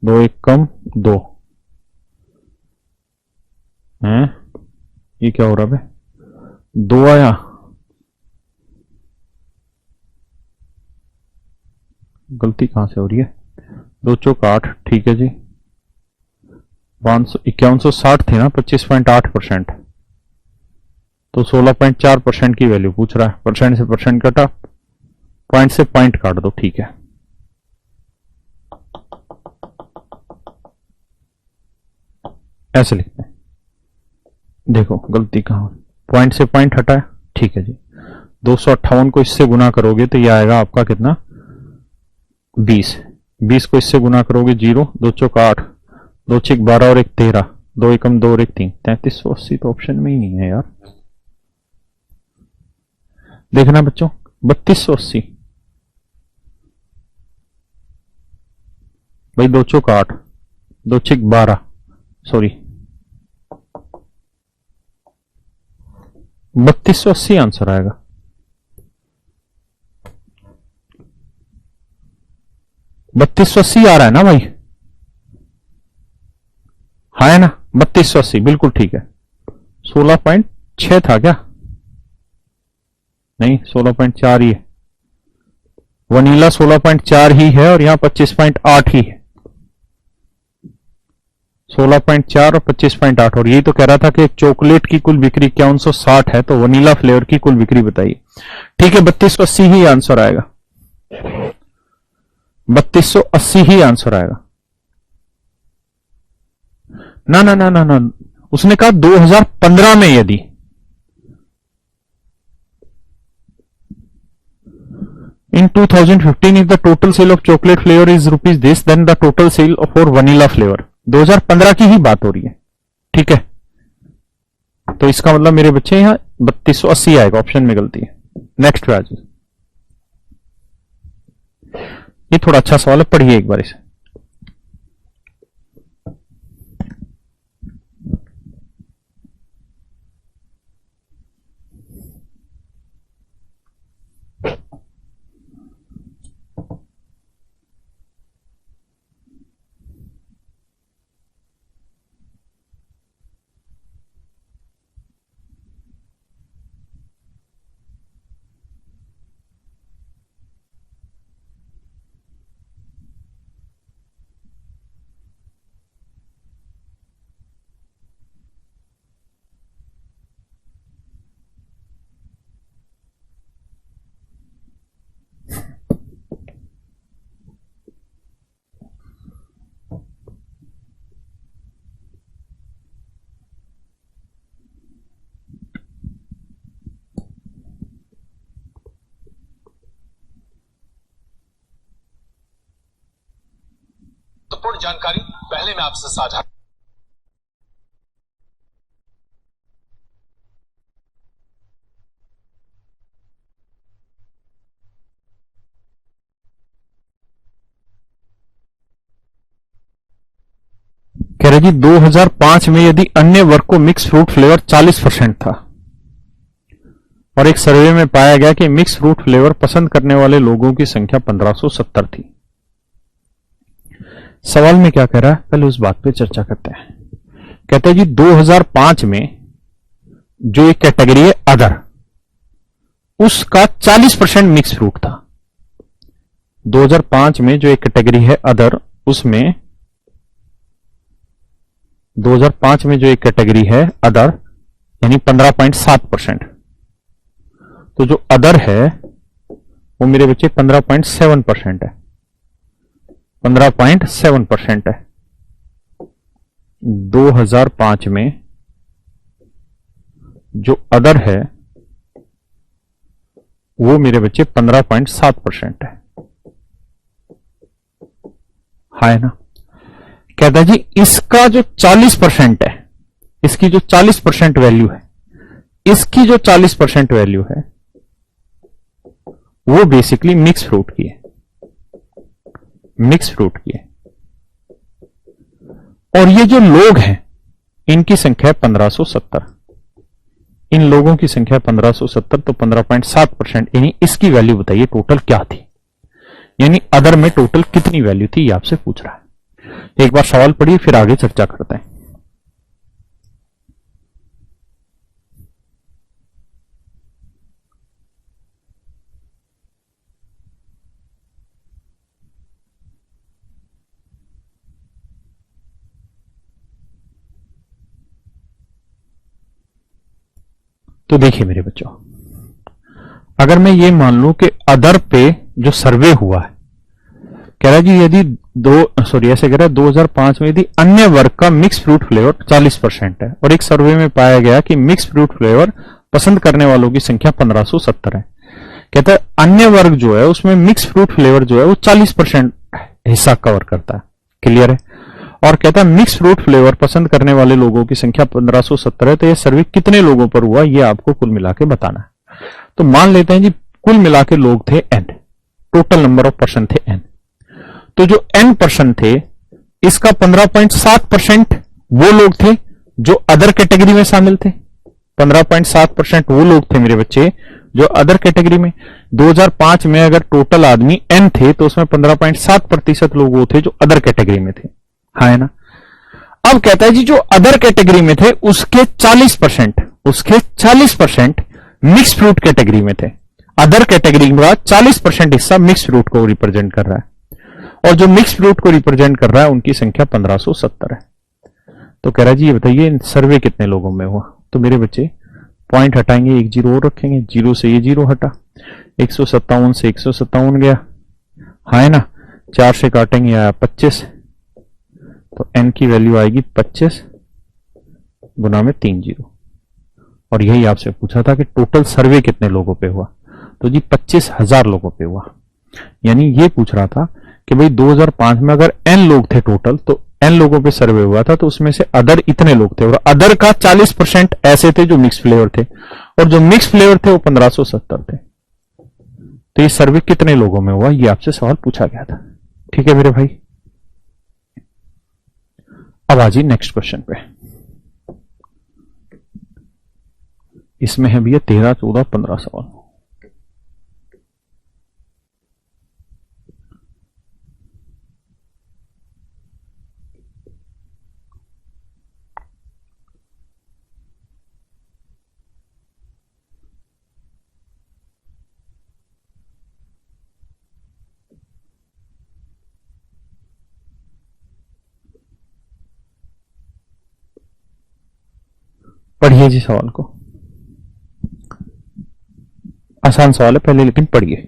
2 एक कम 2 हैं, ये क्या हो रहा है, 2 आया, गलती कहां से हो रही है, 2 चौक 8, ठीक है जी, 5160 थे ना, 25.8%, तो 16.4% की वैल्यू पूछ रहा है। परसेंट से परसेंट कटा, पॉइंट से पॉइंट काट दो, ठीक है। ऐसे लिखते हैं, देखो गलती कहां, पॉइंट से पॉइंट हटा है, ठीक है जी। 258 को इससे गुना करोगे तो यह आएगा आपका कितना, 20, 20 को इससे गुना करोगे जीरो, 2 चौक 8, 2 छिक 12 और एक 13, 2 एकम 2 और एक 3, 3380 तो ऑप्शन में ही नहीं है यार। देखना बच्चों 3280, भाई 2 चौक 8, 2 छिक 12, सॉरी 3280 आंसर आएगा। बत्तीस सौ अस्सी आ रहा है ना भाई, हाँ है ना, 3280 बिल्कुल ठीक है। 16.6 था क्या, नहीं 16.4 ही है, वनीला 16.4 ही है और यहां 25.8 ही है, 16.4 और 25.8, और यही तो कह रहा था कि चॉकलेट की कुल बिक्री 5160 है, तो वनीला फ्लेवर की कुल बिक्री बताइए। ठीक है 3280 ही आंसर आएगा, 3280 ही आंसर आएगा। ना ना ना ना ना, उसने कहा 2015 में यदि, in 2015 if the total sale of chocolate flavor is rupees this, then the total sale for vanilla flavor, 2015 की ही बात हो रही है, ठीक है। तो इसका मतलब मेरे बच्चे यहां 3280 आएगा, ऑप्शन में गलती है। नेक्स्ट पे आ जाइए, ये थोड़ा अच्छा सवाल है, पढ़िए एक बार इसे। महत्वपूर्ण जानकारी पहले मैं आपसे साझा कह रहे जी 2005 में यदि अन्य वर्ग को मिक्स फ्रूट फ्लेवर 40% था और एक सर्वे में पाया गया कि मिक्स फ्रूट फ्लेवर पसंद करने वाले लोगों की संख्या 1570 थी। सवाल में क्या कह रहा है, पहले उस बात पे चर्चा करते हैं। कहते हैं जी 2005 में जो एक कैटेगरी है अदर, उसका 40% मिक्स फ्रूट था। 2005 में जो एक कैटेगरी है अदर, उसमें 2005 में जो एक कैटेगरी है अदर यानी 15.7%, तो जो अदर है वो मेरे बच्चे 15.7% है, 15.7% है। 2005 में जो अदर है वो मेरे बच्चे 15.7% है। है ना। कहता है जी इसका जो 40% है, इसकी जो 40% वैल्यू है, इसकी जो 40% वैल्यू है वो बेसिकली मिक्स फ्रूट की है, मिक्स फ्रूट की है। और ये जो लोग हैं इनकी संख्या 1570, इन लोगों की संख्या 1570, तो 15.7% यानी इसकी वैल्यू बताइए टोटल क्या थी, यानी अदर में टोटल कितनी वैल्यू थी, ये आपसे पूछ रहा है। एक बार सवाल पढ़िए फिर आगे चर्चा करते हैं। तो देखिए मेरे बच्चों, अगर मैं ये मान लूं कि अदर पे जो सर्वे हुआ है, कह रहा है जी यदि ऐसे कह रहा है 2005 में यदि अन्य वर्ग का मिक्स फ्रूट फ्लेवर 40% है और एक सर्वे में पाया गया कि मिक्स फ्रूट फ्लेवर पसंद करने वालों की संख्या 1570 है। कहता है अन्य वर्ग जो है उसमें मिक्स फ्रूट फ्लेवर जो है वो 40% हिस्सा कवर करता है। क्लियर है। और कहता है मिक्स फ्रूट फ्लेवर पसंद करने वाले लोगों की संख्या 1570 है, तो यह सर्वे कितने लोगों पर हुआ ये आपको कुल मिला के बताना है। तो मान लेते हैं जी कुल मिला के लोग थे n, total number of person थे एन। तो जो एन पर्सन थे इसका 15.7% वो लोग थे जो अदर कैटेगरी में शामिल थे। 15.7% वो लोग थे मेरे बच्चे जो अदर कैटेगरी में। 2005 में अगर टोटल आदमी एन थे तो उसमें 15.7% लोग वो थे जो अदर कैटेगरी में थे। हाँ है ना। अब कहता है जी जो अदर कैटेगरी में थे उसके 40% मिक्स फ्रूट कैटेगरी में थे। अदर कैटेगरी का 40% हिस्सा मिक्स फ्रूट को रिप्रेजेंट कर रहा है और जो मिक्स फ्रूट को रिप्रेजेंट कर रहा है उनकी संख्या 1570 है। तो कह रहा है जी ये बताइए सर्वे कितने लोगों में हुआ। तो मेरे बच्चे पॉइंट हटाएंगे, एक जीरो और रखेंगे, जीरो से ये जीरो हटा, 157 से 157 गया, हाँ है ना। 4 से काटेंगे आया 25, तो एन की वैल्यू आएगी 25 गुना में 3 जीरो। और यही आपसे पूछा था कि टोटल सर्वे कितने लोगों पे हुआ, तो जी 25,000 लोगों पे हुआ। यानी ये पूछ रहा था कि भाई 2005 में अगर एन लोग थे टोटल, तो एन लोगों पे सर्वे हुआ था, तो उसमें से अदर इतने लोग थे और अदर का 40% ऐसे थे जो मिक्स फ्लेवर थे और जो मिक्स फ्लेवर थे वो 1570 थे। तो ये सर्वे कितने लोगों में हुआ ये आपसे सवाल पूछा गया था। ठीक है मेरे भाई। अब आ जी नेक्स्ट क्वेश्चन पे। इसमें है भैया 13, 14, 15 सवाल। पढ़िए जी सवाल को, आसान सवाल है पहले लेकिन पढ़िए।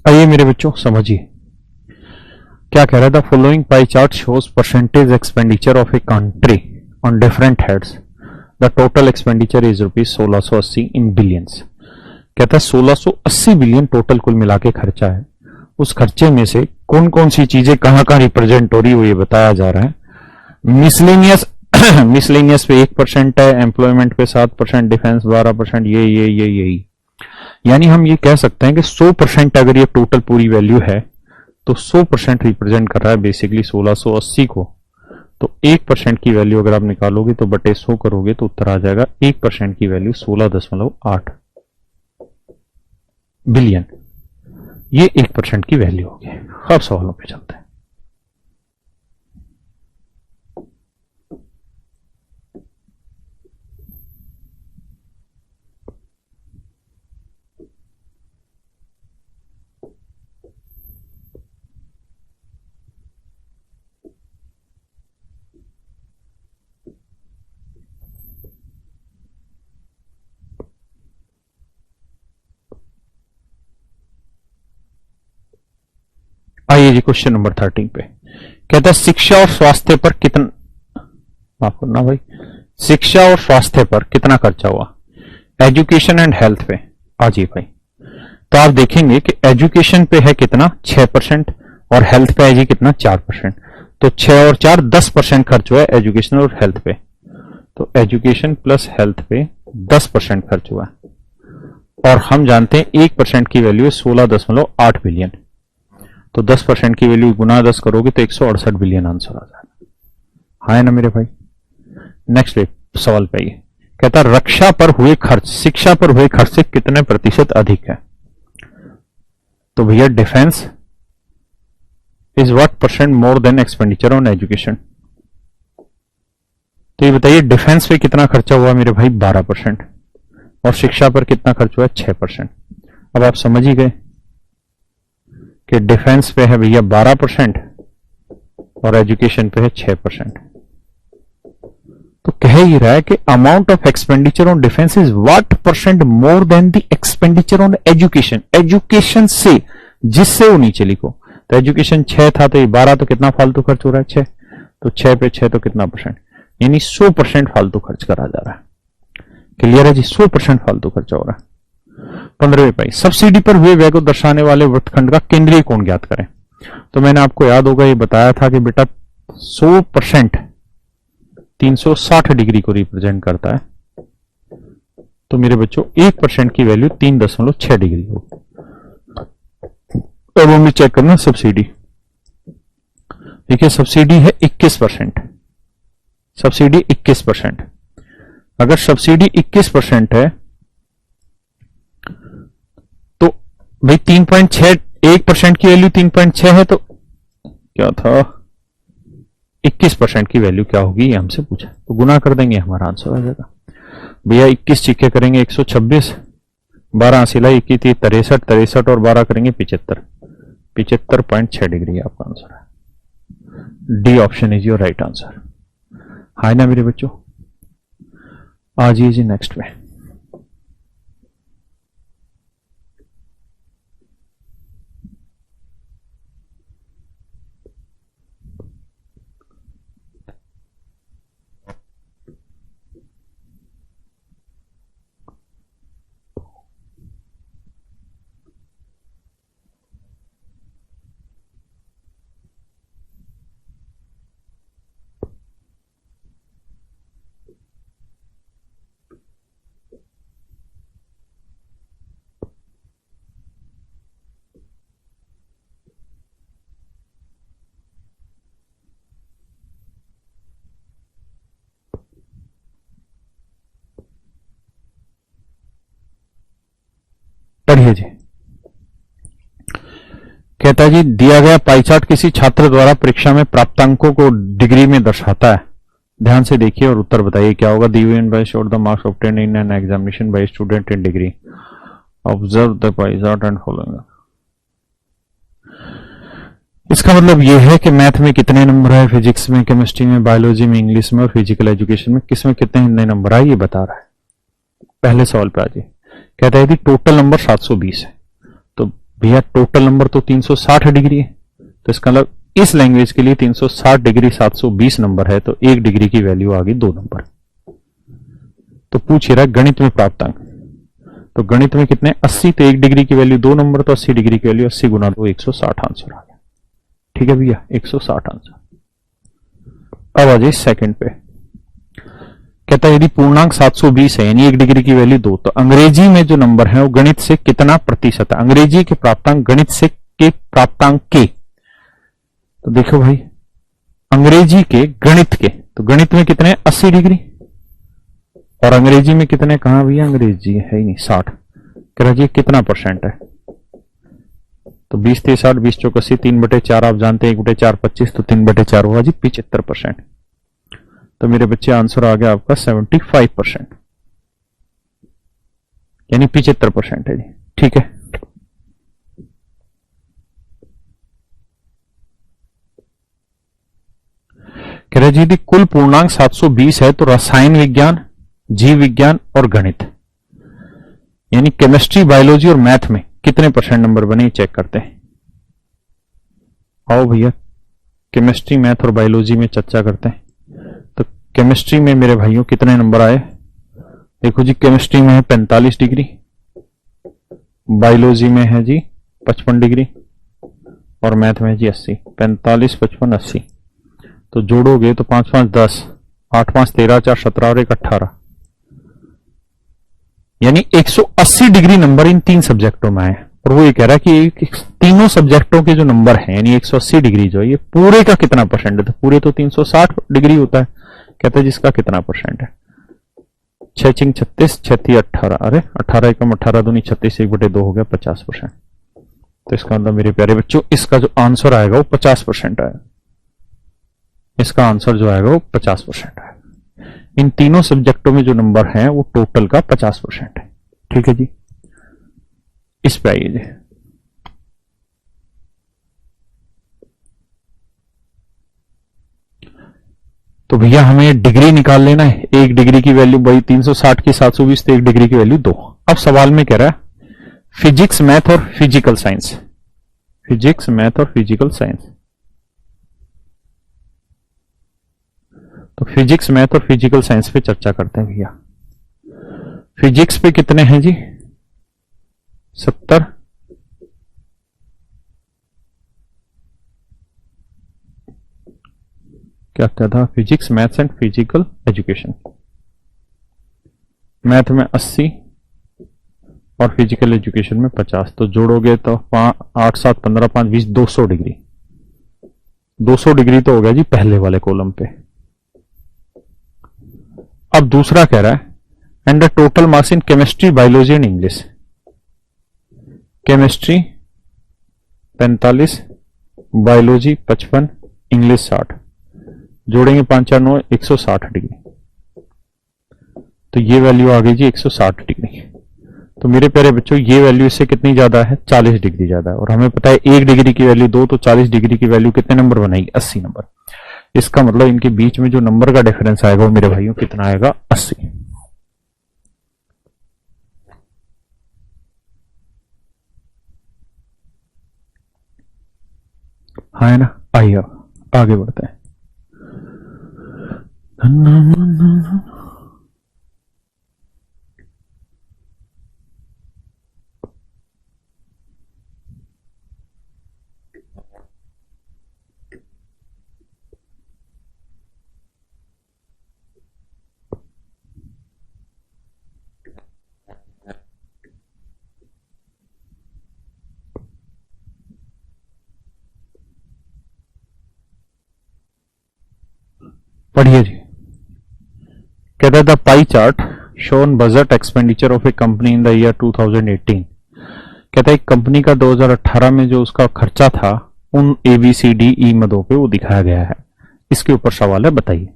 आइए मेरे बच्चों समझिए क्या कह रहा था। Following pie chart shows percentage expenditure of a country on different heads. The total expenditure is rupees 1680 in billions. कहता है 1680 बिलियन टोटल कुल मिला के खर्चा है। उस खर्चे में से कौन कौन सी चीजें कहां कहां रिप्रेजेंट हो रही है वो ये बताया जा रहा है। मिसलेनियस मिसलेनियस पे 1% है, एम्प्लॉयमेंट पे 7%, डिफेंस 12%, यही यानी हम ये कह सकते हैं कि 100% अगर ये टोटल पूरी वैल्यू है तो 100% रिप्रेजेंट कर रहा है बेसिकली 1680 को। तो 1% की वैल्यू अगर आप निकालोगे तो बटे 100 करोगे तो उत्तर आ जाएगा 1% की वैल्यू 16.8 बिलियन। ये 1% की वैल्यू होगी। अब सवालों पे चलते हैं। आइए जी क्वेश्चन नंबर 13 पे कहता है शिक्षा और स्वास्थ्य पर कितना, माफ करना भाई, शिक्षा और स्वास्थ्य पर कितना खर्चा हुआ। एजुकेशन एंड हेल्थ पे आ जी भाई। तो आप देखेंगे कि एजुकेशन पे है कितना 6% और हेल्थ पे है जी कितना 4%। तो 6 और 4 10% खर्च हुआ है एजुकेशन और हेल्थ पे। तो एजुकेशन प्लस हेल्थ पे 10% खर्च हुआ है और हम जानते हैं 1% की वैल्यू है 16.8 बिलियन। तो 10% की वैल्यू गुना 10 करोगे तो 168 बिलियन आंसर आ जाएगा। हाँ है ना मेरे भाई। नेक्स्ट सवाल पे आइए। कहता है रक्षा पर हुए खर्च शिक्षा पर हुए खर्च से कितने प्रतिशत अधिक है। तो भैया defence is what percent more than expenditure on education. तो ये बताइए डिफेंस पे कितना खर्चा हुआ मेरे भाई 12% और शिक्षा पर कितना खर्च हुआ 6%। अब आप समझ ही गए कि डिफेंस पे है भैया 12% और एजुकेशन पे है 6%। तो कह ही रहा है कि amount of expenditure on defence is what percent more than the expenditure on education. Education से जिससे वो नीचे लिखो। तो एजुकेशन 6 था तो ये 12 तो कितना फालतू खर्च हो रहा है 6। तो 6 पे 6 तो कितना परसेंट, यानी 100% फालतू खर्च करा जा रहा है। क्लियर है जी। 100% फालतू खर्चा हो रहा है। 15वें पाई सब्सिडी पर हुए व्यय को दर्शाने वाले वृत्तखंड का केंद्रीय कोण ज्ञात करें। तो मैंने आपको याद होगा ये बताया था कि बेटा 100% 360 डिग्री को रिप्रेजेंट करता है। तो मेरे बच्चों 1% की वैल्यू 3.6 डिग्री होगी। अब हमें चेक करना सब्सिडी। देखिए सब्सिडी है 21%। सब्सिडी 21%। अगर सब्सिडी 21% है तो भाई 3.6 1% की वैल्यू 3.6 है तो क्या था 21% की वैल्यू क्या होगी ये हमसे पूछा। तो गुना कर देंगे हमारा आंसर आ जाएगा। भैया 21 चिक्के करेंगे 126, 12 सिलाई 21 63 और 12 करेंगे 75.6 डिग्री आपका आंसर है। D option is your right answer. हाय ना मेरे बच्चों। आ जाइए जी नेक्स्ट में। पढ़िए जी। कहता है जी दिया गया पाई चार्ट किसी छात्र द्वारा परीक्षा में प्राप्त अंकों को डिग्री में दर्शाता है। ध्यान से देखिए और उत्तर बताइए क्या होगा। The union by showed the marks obtained in an examination by student in degree. Observe the pie chart and following. इसका मतलब यह है कि मैथ में कितने नंबर है, फिजिक्स में, केमिस्ट्री में, बायोलॉजी में, इंग्लिश में और फिजिकल एजुकेशन में किस में कितने नंबर आए ये बता रहा है। पहले सवाल पे आ जाइए। कहता है कि टोटल नंबर 720 है। तो भैया टोटल नंबर तो 360 डिग्री है, तो इसका मतलब इस लैंग्वेज के लिए 360 डिग्री 720 नंबर है, तो 1 डिग्री की वैल्यू आ गई 2 नंबर। तो पूछ रहा है गणित में प्राप्तांक, तो गणित में कितने 80, तो 1 डिग्री की वैल्यू 2 नंबर, तो 80 डिग्री की वैल्यू 80 गुना 2 160 आंसर आ गया। ठीक है भैया 160 आंसर। अब आ जाइए सेकंड पे, कहता है यदि पूर्णांक 720 है यानी 1 डिग्री की वैल्यू 2, तो अंग्रेजी में जो नंबर है वो गणित से कितना प्रतिशत है। अंग्रेजी के प्राप्तांक गणित से के प्राप्तांक के, तो देखो भाई अंग्रेजी के गणित के, तो गणित में कितने 80 डिग्री, और अंग्रेजी में कितने, कहां भैया अंग्रेजी है ही नहीं 60, कह रहा जी कितना परसेंट है, तो 20 × 60 20 × 80 3/4 आप जानते हैं 1/4 25, तो 3/4 हुआ जी 75%। तो मेरे बच्चे आंसर आ गया आपका 75%, यानी 75% है जी। ठीक है, कह रहे जी यदि कुल पूर्णांक 720 है तो रसायन विज्ञान, जीव विज्ञान और गणित यानी केमिस्ट्री, बायोलॉजी और मैथ में कितने परसेंट नंबर बने चेक करते हैं। आओ भैया केमिस्ट्री, मैथ और बायोलॉजी में चर्चा करते हैं। तो केमिस्ट्री में मेरे भाइयों कितने नंबर आए, देखो जी केमिस्ट्री में है 45 डिग्री, बायोलॉजी में है जी 55 डिग्री और मैथ में है जी 80। 45 55 80, तो जोड़ोगे तो 5 5 10, 8 5 13, 4 17 और 1 18, यानी 180 डिग्री नंबर इन 3 सब्जेक्टों में आए। और वो ये कह रहा है कि तीनों सब्जेक्टों के जो नंबर हैं यानी 180 डिग्री जो है ये पूरे का कितना परसेंट है, तो पूरे तो 360 डिग्री होता है, कहता है जिसका कितना परसेंट है। 6 × 36 6 × 18, अरे 18 × 18 दूनी 36, 1/2 हो गया 50%। तो इसका मतलब मेरे प्यारे बच्चों इसका जो आंसर आएगा वो 50% आएगा, इसका आंसर जो आएगा वो 50% आएगा। इन तीनों सब्जेक्टों में जो नंबर है वो टोटल का 50% है। ठीक है जी, इस पे आइए जी। तो भैया हमें डिग्री निकाल लेना है, 1 डिग्री की वैल्यू भाई 360 की 720, तो 1 डिग्री की वैल्यू 2। अब सवाल में कह रहा है फिजिक्स, मैथ और फिजिकल साइंस, फिजिक्स, मैथ और फिजिकल साइंस। तो फिजिक्स, मैथ और फिजिकल साइंस पे चर्चा करते हैं भैया। फिजिक्स पे कितने हैं जी 70, क्या क्या था, physics, maths and physical education. Math में 80 और फिजिकल एजुकेशन में 50, तो जोड़ोगे तो 8 7 15 5 20 200 डिग्री, 200 डिग्री तो हो गया जी पहले वाले कॉलम पे। अब दूसरा कह रहा है and the total marks in chemistry, biology and English. Chemistry 45, biology 55, English 60, जोड़ेंगे 5 4 9 160 डिग्री, तो ये वैल्यू आ गई जी 160 डिग्री। तो मेरे प्यारे बच्चों ये वैल्यू इससे कितनी ज्यादा है, 40 डिग्री ज्यादा है, और हमें पता है 1 डिग्री की वैल्यू 2, तो 40 डिग्री की वैल्यू कितने नंबर बनाएगी 80 नंबर। इसका मतलब इनके बीच में जो नंबर का डिफरेंस आएगा वो मेरे भाइयों कितना आएगा 80। हाँ है ना, आइए आगे बढ़ते हैं। पढ़िए जी, कहता है the pie chart shown budget expenditure of A company in the year 2018। कहता है कंपनी का 2018 में जो उसका खर्चा था उन ABCDE मदों पे वो दिखाया गया है। इसके ऊपर सवाल है, बताइए।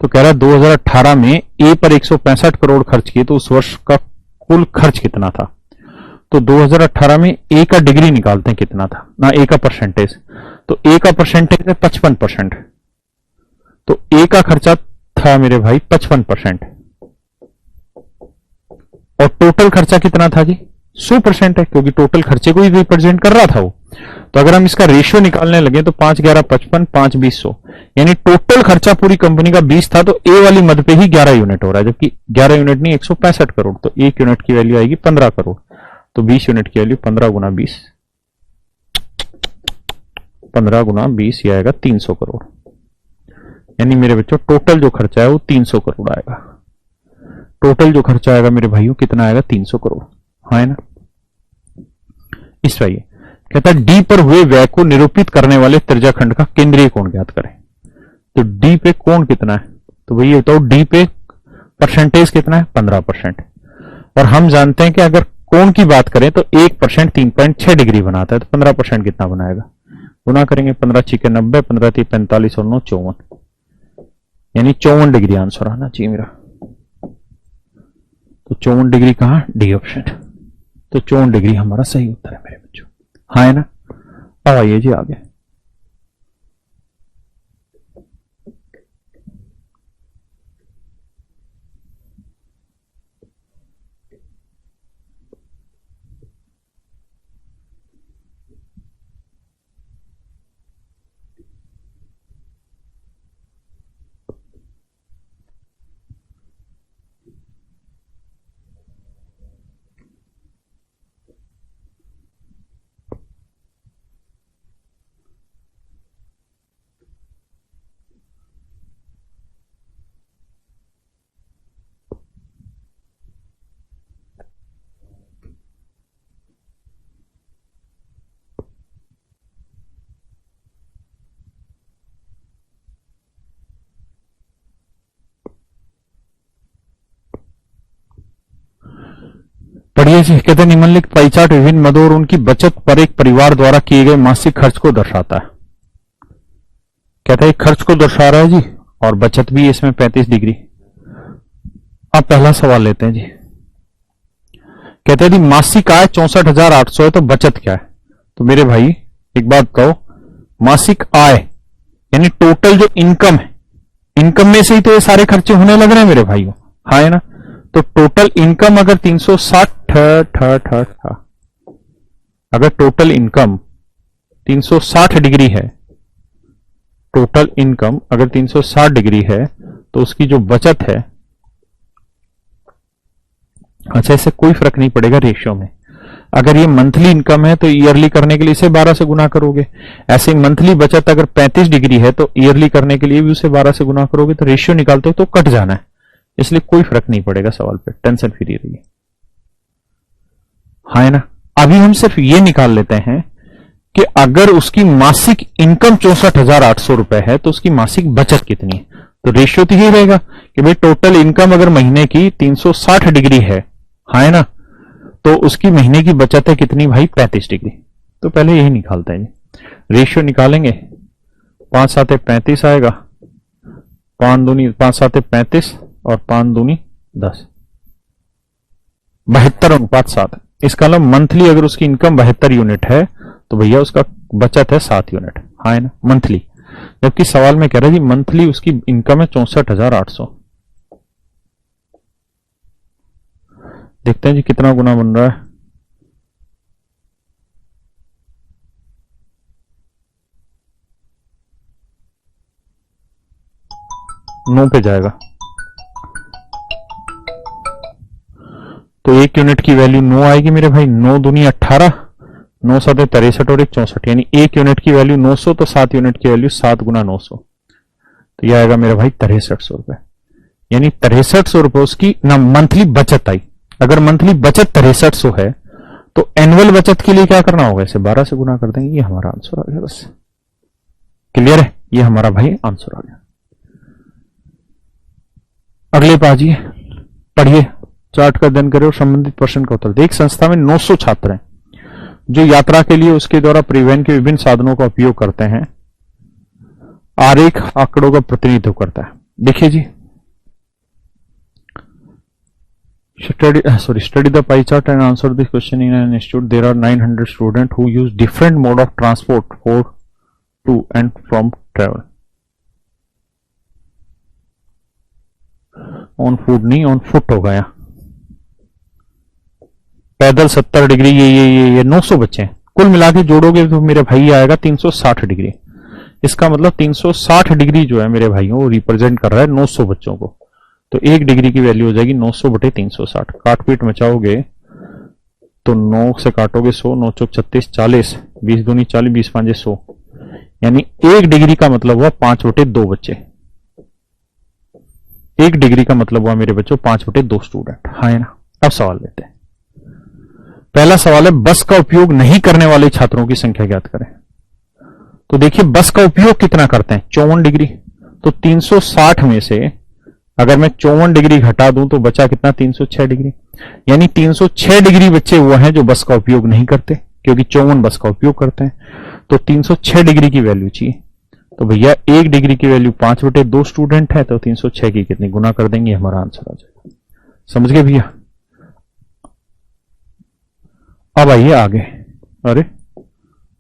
तो कह रहा है 2018 में ए पर 165 करोड़ खर्च किए, तो उस वर्ष का कुल खर्च कितना था। तो 2018 में ए का डिग्री निकालते हैं कितना था ना, ए का परसेंटेज। तो ए का परसेंटेज है 55%, तो ए का खर्चा था मेरे भाई 55%, और टोटल खर्चा कितना था जी 100% है, क्योंकि टोटल खर्चे को ही रिप्रेजेंट कर रहा था वो। तो अगर हम इसका रेशियो निकालने लगे तो 5 11 55, 5 20 100, यानी टोटल खर्चा पूरी कंपनी का 20 था, तो ए वाली मद पे ही 11 यूनिट हो रहा है, जबकि 11 यूनिट नहीं 165 करोड़, तो 1 यूनिट की वैल्यू आएगी 15 करोड़। तो 20 यूनिट की वैल्यू 15 गुना 20, 15 गुना 20 ये आएगा 300 करोड़। यानी मेरे बच्चों टोटल जो खर्चा है वो 300 करोड़ आएगा। टोटल जो खर्चा आएगा मेरे भाइयों कितना आएगा? 300 करोड़। हाँ है ना। इस ये कहता है डी पर हुए व्यय को निरूपित करने वाले त्रिज्याखंड का केंद्रीय कोण ज्ञात करें। तो डी पे कोण कितना है? तो भैया बताओ डी पे परसेंटेज कितना है? 15%। और हम जानते हैं कि अगर कोण की बात करें तो 1% 3.6 डिग्री बनाता है, तो 15% कितना बनाएगा? गुना करेंगे 15 6 90, 15 3 45 और 9 54, यानी 54 डिग्री आंसर आना चाहिए मेरा। तो 54 डिग्री कहां? D option. तो 54 डिग्री हमारा सही उत्तर है मेरे बच्चों। हाँ है ना। अब आइए जी आगे। पढ़िए जी। कहते हैं निम्नलिखित पाई चार्ट विभिन्न मदों और उनकी बचत पर एक परिवार द्वारा किए गए मासिक खर्च को दर्शाता है। कहता है खर्च को दर्शा रहा है जी, और बचत भी इसमें 35 डिग्री। अब पहला सवाल लेते हैं जी। कहते हैं जी मासिक आय 64,800 है, तो बचत क्या है? तो मेरे भाई एक बात कहो, मासिक आय यानी टोटल जो इनकम है, इनकम में से ही तो ये सारे खर्चे होने लग रहे हैं मेरे भाइयों। हाँ है ना। तो टोटल इनकम अगर 360 अगर टोटल इनकम 360 डिग्री है, टोटल इनकम अगर 360 डिग्री है, तो उसकी जो बचत है, अच्छा इससे कोई फर्क नहीं पड़ेगा रेशियो में। अगर ये मंथली इनकम है तो ईयरली करने के लिए इसे 12 से गुना करोगे। ऐसे मंथली बचत अगर 35 डिग्री है तो ईयरली करने के लिए भी उसे 12 से गुना करोगे, तो रेशियो निकालते हो तो कट जाना है, इसलिए कोई फर्क नहीं पड़ेगा सवाल पे, टेंशन फ्री रहिए। हाँ है ना। अभी हम सिर्फ ये निकाल लेते हैं कि अगर उसकी मासिक इनकम 64,800 रुपए है तो उसकी मासिक बचत कितनी है। तो रेशियो तो यही रहेगा कि भाई टोटल इनकम अगर महीने की 360 डिग्री है, हाँ है ना, तो उसकी महीने की बचत है कितनी भाई? 35 डिग्री। तो पहले यही निकालते हैं, रेशियो निकालेंगे। 5 7 35 आएगा, 5 दूनी 5 7 35 और 5 दूनी 10, 72:7। इसका मतलब मंथली अगर उसकी इनकम 72 यूनिट है तो भैया उसका बचत है 7 यूनिट। हाँ है ना, मंथली। जबकि सवाल में कह रहा है जी मंथली उसकी इनकम है 64,800। देखते हैं जी कितना गुना बन रहा है। नौ पे जाएगा, तो 1 यूनिट की वैल्यू 9 आएगी मेरे भाई। 9 दूनी 18, 9 7 63 और 1 64, यानी 1 यूनिट की वैल्यू 900, तो 7 यूनिट की वैल्यू 7 गुना 900, तो यह आएगा मेरा भाई 6300 रुपए। यानी 6300 रुपए उसकी ना मंथली बचत आई। अगर मंथली बचत 6300 है तो एनुअल बचत के लिए क्या करना होगा? इसे 12 से गुना कर देंगे। ये हमारा आंसर आ गया। बस क्लियर है, ये हमारा भाई आंसर आ गया। अगले पाजिए, पढ़िए, चार्ट का अध्ययन करें और संबंधित प्रश्न का उत्तर। एक संस्था में 900 छात्र हैं जो यात्रा के लिए उसके द्वारा परिवहन के विभिन्न साधनों का उपयोग करते हैं। आरेख आंकड़ों का प्रतिनिधित्व करता है। देखिए जी, study the pie chart and answer this question in an institute. There are 900 students who use different mode of transport for to and from travel. On food नहीं, on foot होगा यहाँ। पैदल 70 डिग्री, ये 900 बच्चे हैं। कुल मिला के जोड़ोगे तो मेरे भाई आएगा 360 डिग्री। इसका मतलब 360 डिग्री जो है मेरे भाइयों वो रिप्रेजेंट कर रहा है 900 बच्चों को। तो 1 डिग्री की वैल्यू हो जाएगी 900 बटे 360। काट पीट मचाओगे तो 9 से काटोगे 100, 9 चौक 36, 40, 20 दूनी 40, 20 पांचे 100, यानी 1 डिग्री का मतलब हुआ 5 बटे 2 बच्चे। 1 डिग्री का मतलब हुआ मेरे बच्चों 5 बटे 2 स्टूडेंट। हाँ है ना। अब सवाल लेते हैं। पहला सवाल है बस का उपयोग नहीं करने वाले छात्रों की संख्या ज्ञात करें। तो देखिए बस का उपयोग कितना करते हैं, 54 डिग्री। तो 360 में से अगर मैं 54 डिग्री घटा दूं तो बचा कितना, 306 डिग्री। यानी 306 डिग्री बच्चे वो हैं जो बस का उपयोग नहीं करते, क्योंकि 54 बस का उपयोग करते हैं। तो 306 डिग्री की वैल्यू चाहिए। तो भैया 1 डिग्री की वैल्यू 5 बटे 2 स्टूडेंट है, तो 306 की कितनी गुना कर देंगे, हमारा आंसर आ जाएगा। समझ गए भैया। अब आइए आगे। अरे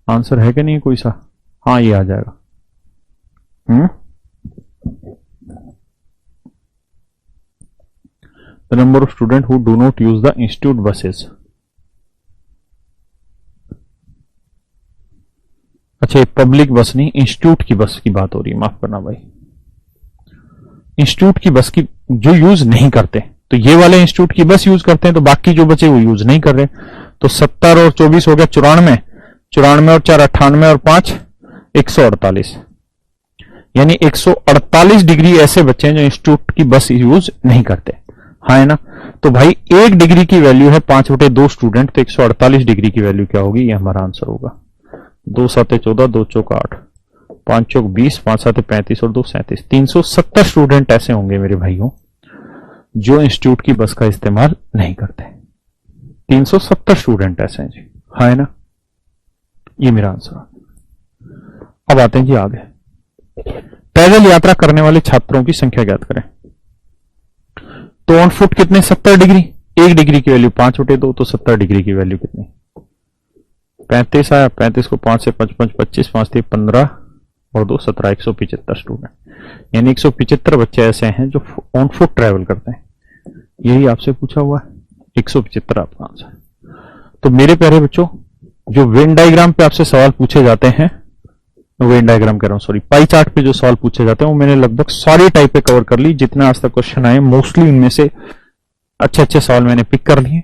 आंसर है कि नहीं कोई सा, हाँ ये आ जाएगा। The number of students who do not use the institute buses। अच्छा पब्लिक बस नहीं, इंस्टीट्यूट की बस की बात हो रही है, माफ करना भाई। इंस्टीट्यूट की बस की जो यूज नहीं करते, तो ये वाले इंस्टीट्यूट की बस यूज करते हैं, तो बाकी जो बचे वो यूज नहीं कर रहे। तो 70 और 24 हो गया 94, 94 और 4 98 और 5 148, यानी 148 डिग्री ऐसे बच्चे हैं जो इंस्टीट्यूट की बस यूज नहीं करते। हाँ है ना। तो भाई 1 डिग्री की वैल्यू है 5 बटे 2 स्टूडेंट, तो 148 डिग्री की वैल्यू क्या होगी, ये हमारा आंसर होगा। 2 7 14, 2 चौक 8, 5 चौक 20, 5 7 35 और 2 37। 370 स्टूडेंट ऐसे होंगे मेरे भाइयों जो इंस्टीट्यूट की बस का इस्तेमाल नहीं करते। 370 स्टूडेंट ऐसे हैं जी। हाँ है ना। ये मेरा आंसर। अब आते हैं जी आगे। पैदल यात्रा करने वाले छात्रों की संख्या ज्ञात करें। तो ऑन फुट कितने, 70 डिग्री। 1 डिग्री की वैल्यू 5 बटे 2, तो 70 डिग्री की वैल्यू कितनी, 35 आया। 35 को 5 से 5 5 25, 5 3 15 और 2 17, 175 स्टूडेंट। यानी 175 बच्चे ऐसे हैं जो ऑन फुट ट्रेवल करते हैं। यही आपसे पूछा हुआ है, 175 आपका आंसर। तो मेरे प्यारे बच्चों, जो वेन डायग्राम पे आपसे सवाल पूछे जाते हैं, वेन डायग्राम कह रहा हूं सॉरी, पाई चार्ट पे जो सवाल पूछे जाते हैं वो मैंने लगभग सारी टाइप पे कवर कर ली। जितने आज तक क्वेश्चन आए मोस्टली उनमें से अच्छे अच्छे सवाल मैंने पिक कर लिए।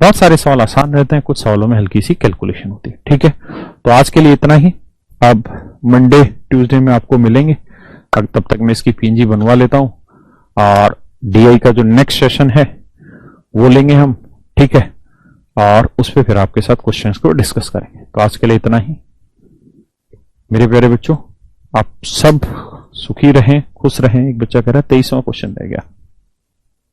बहुत सारे सवाल आसान रहते हैं, कुछ सवालों में हल्की सी कैलकुलेशन होती है। ठीक है, तो आज के लिए इतना ही। अब मंडे ट्यूसडे में आपको मिलेंगे, तब तक मैं इसकी पीएनजी बनवा लेता हूं और डीआई का जो नेक्स्ट सेशन है वो लेंगे हम। ठीक है, और उस पर फिर आपके साथ क्वेश्चंस को डिस्कस करेंगे। तो आज के लिए इतना ही मेरे प्यारे बच्चों। आप सब सुखी रहें, खुश रहें। एक बच्चा कह रहा है 23वां क्वेश्चन रह गया।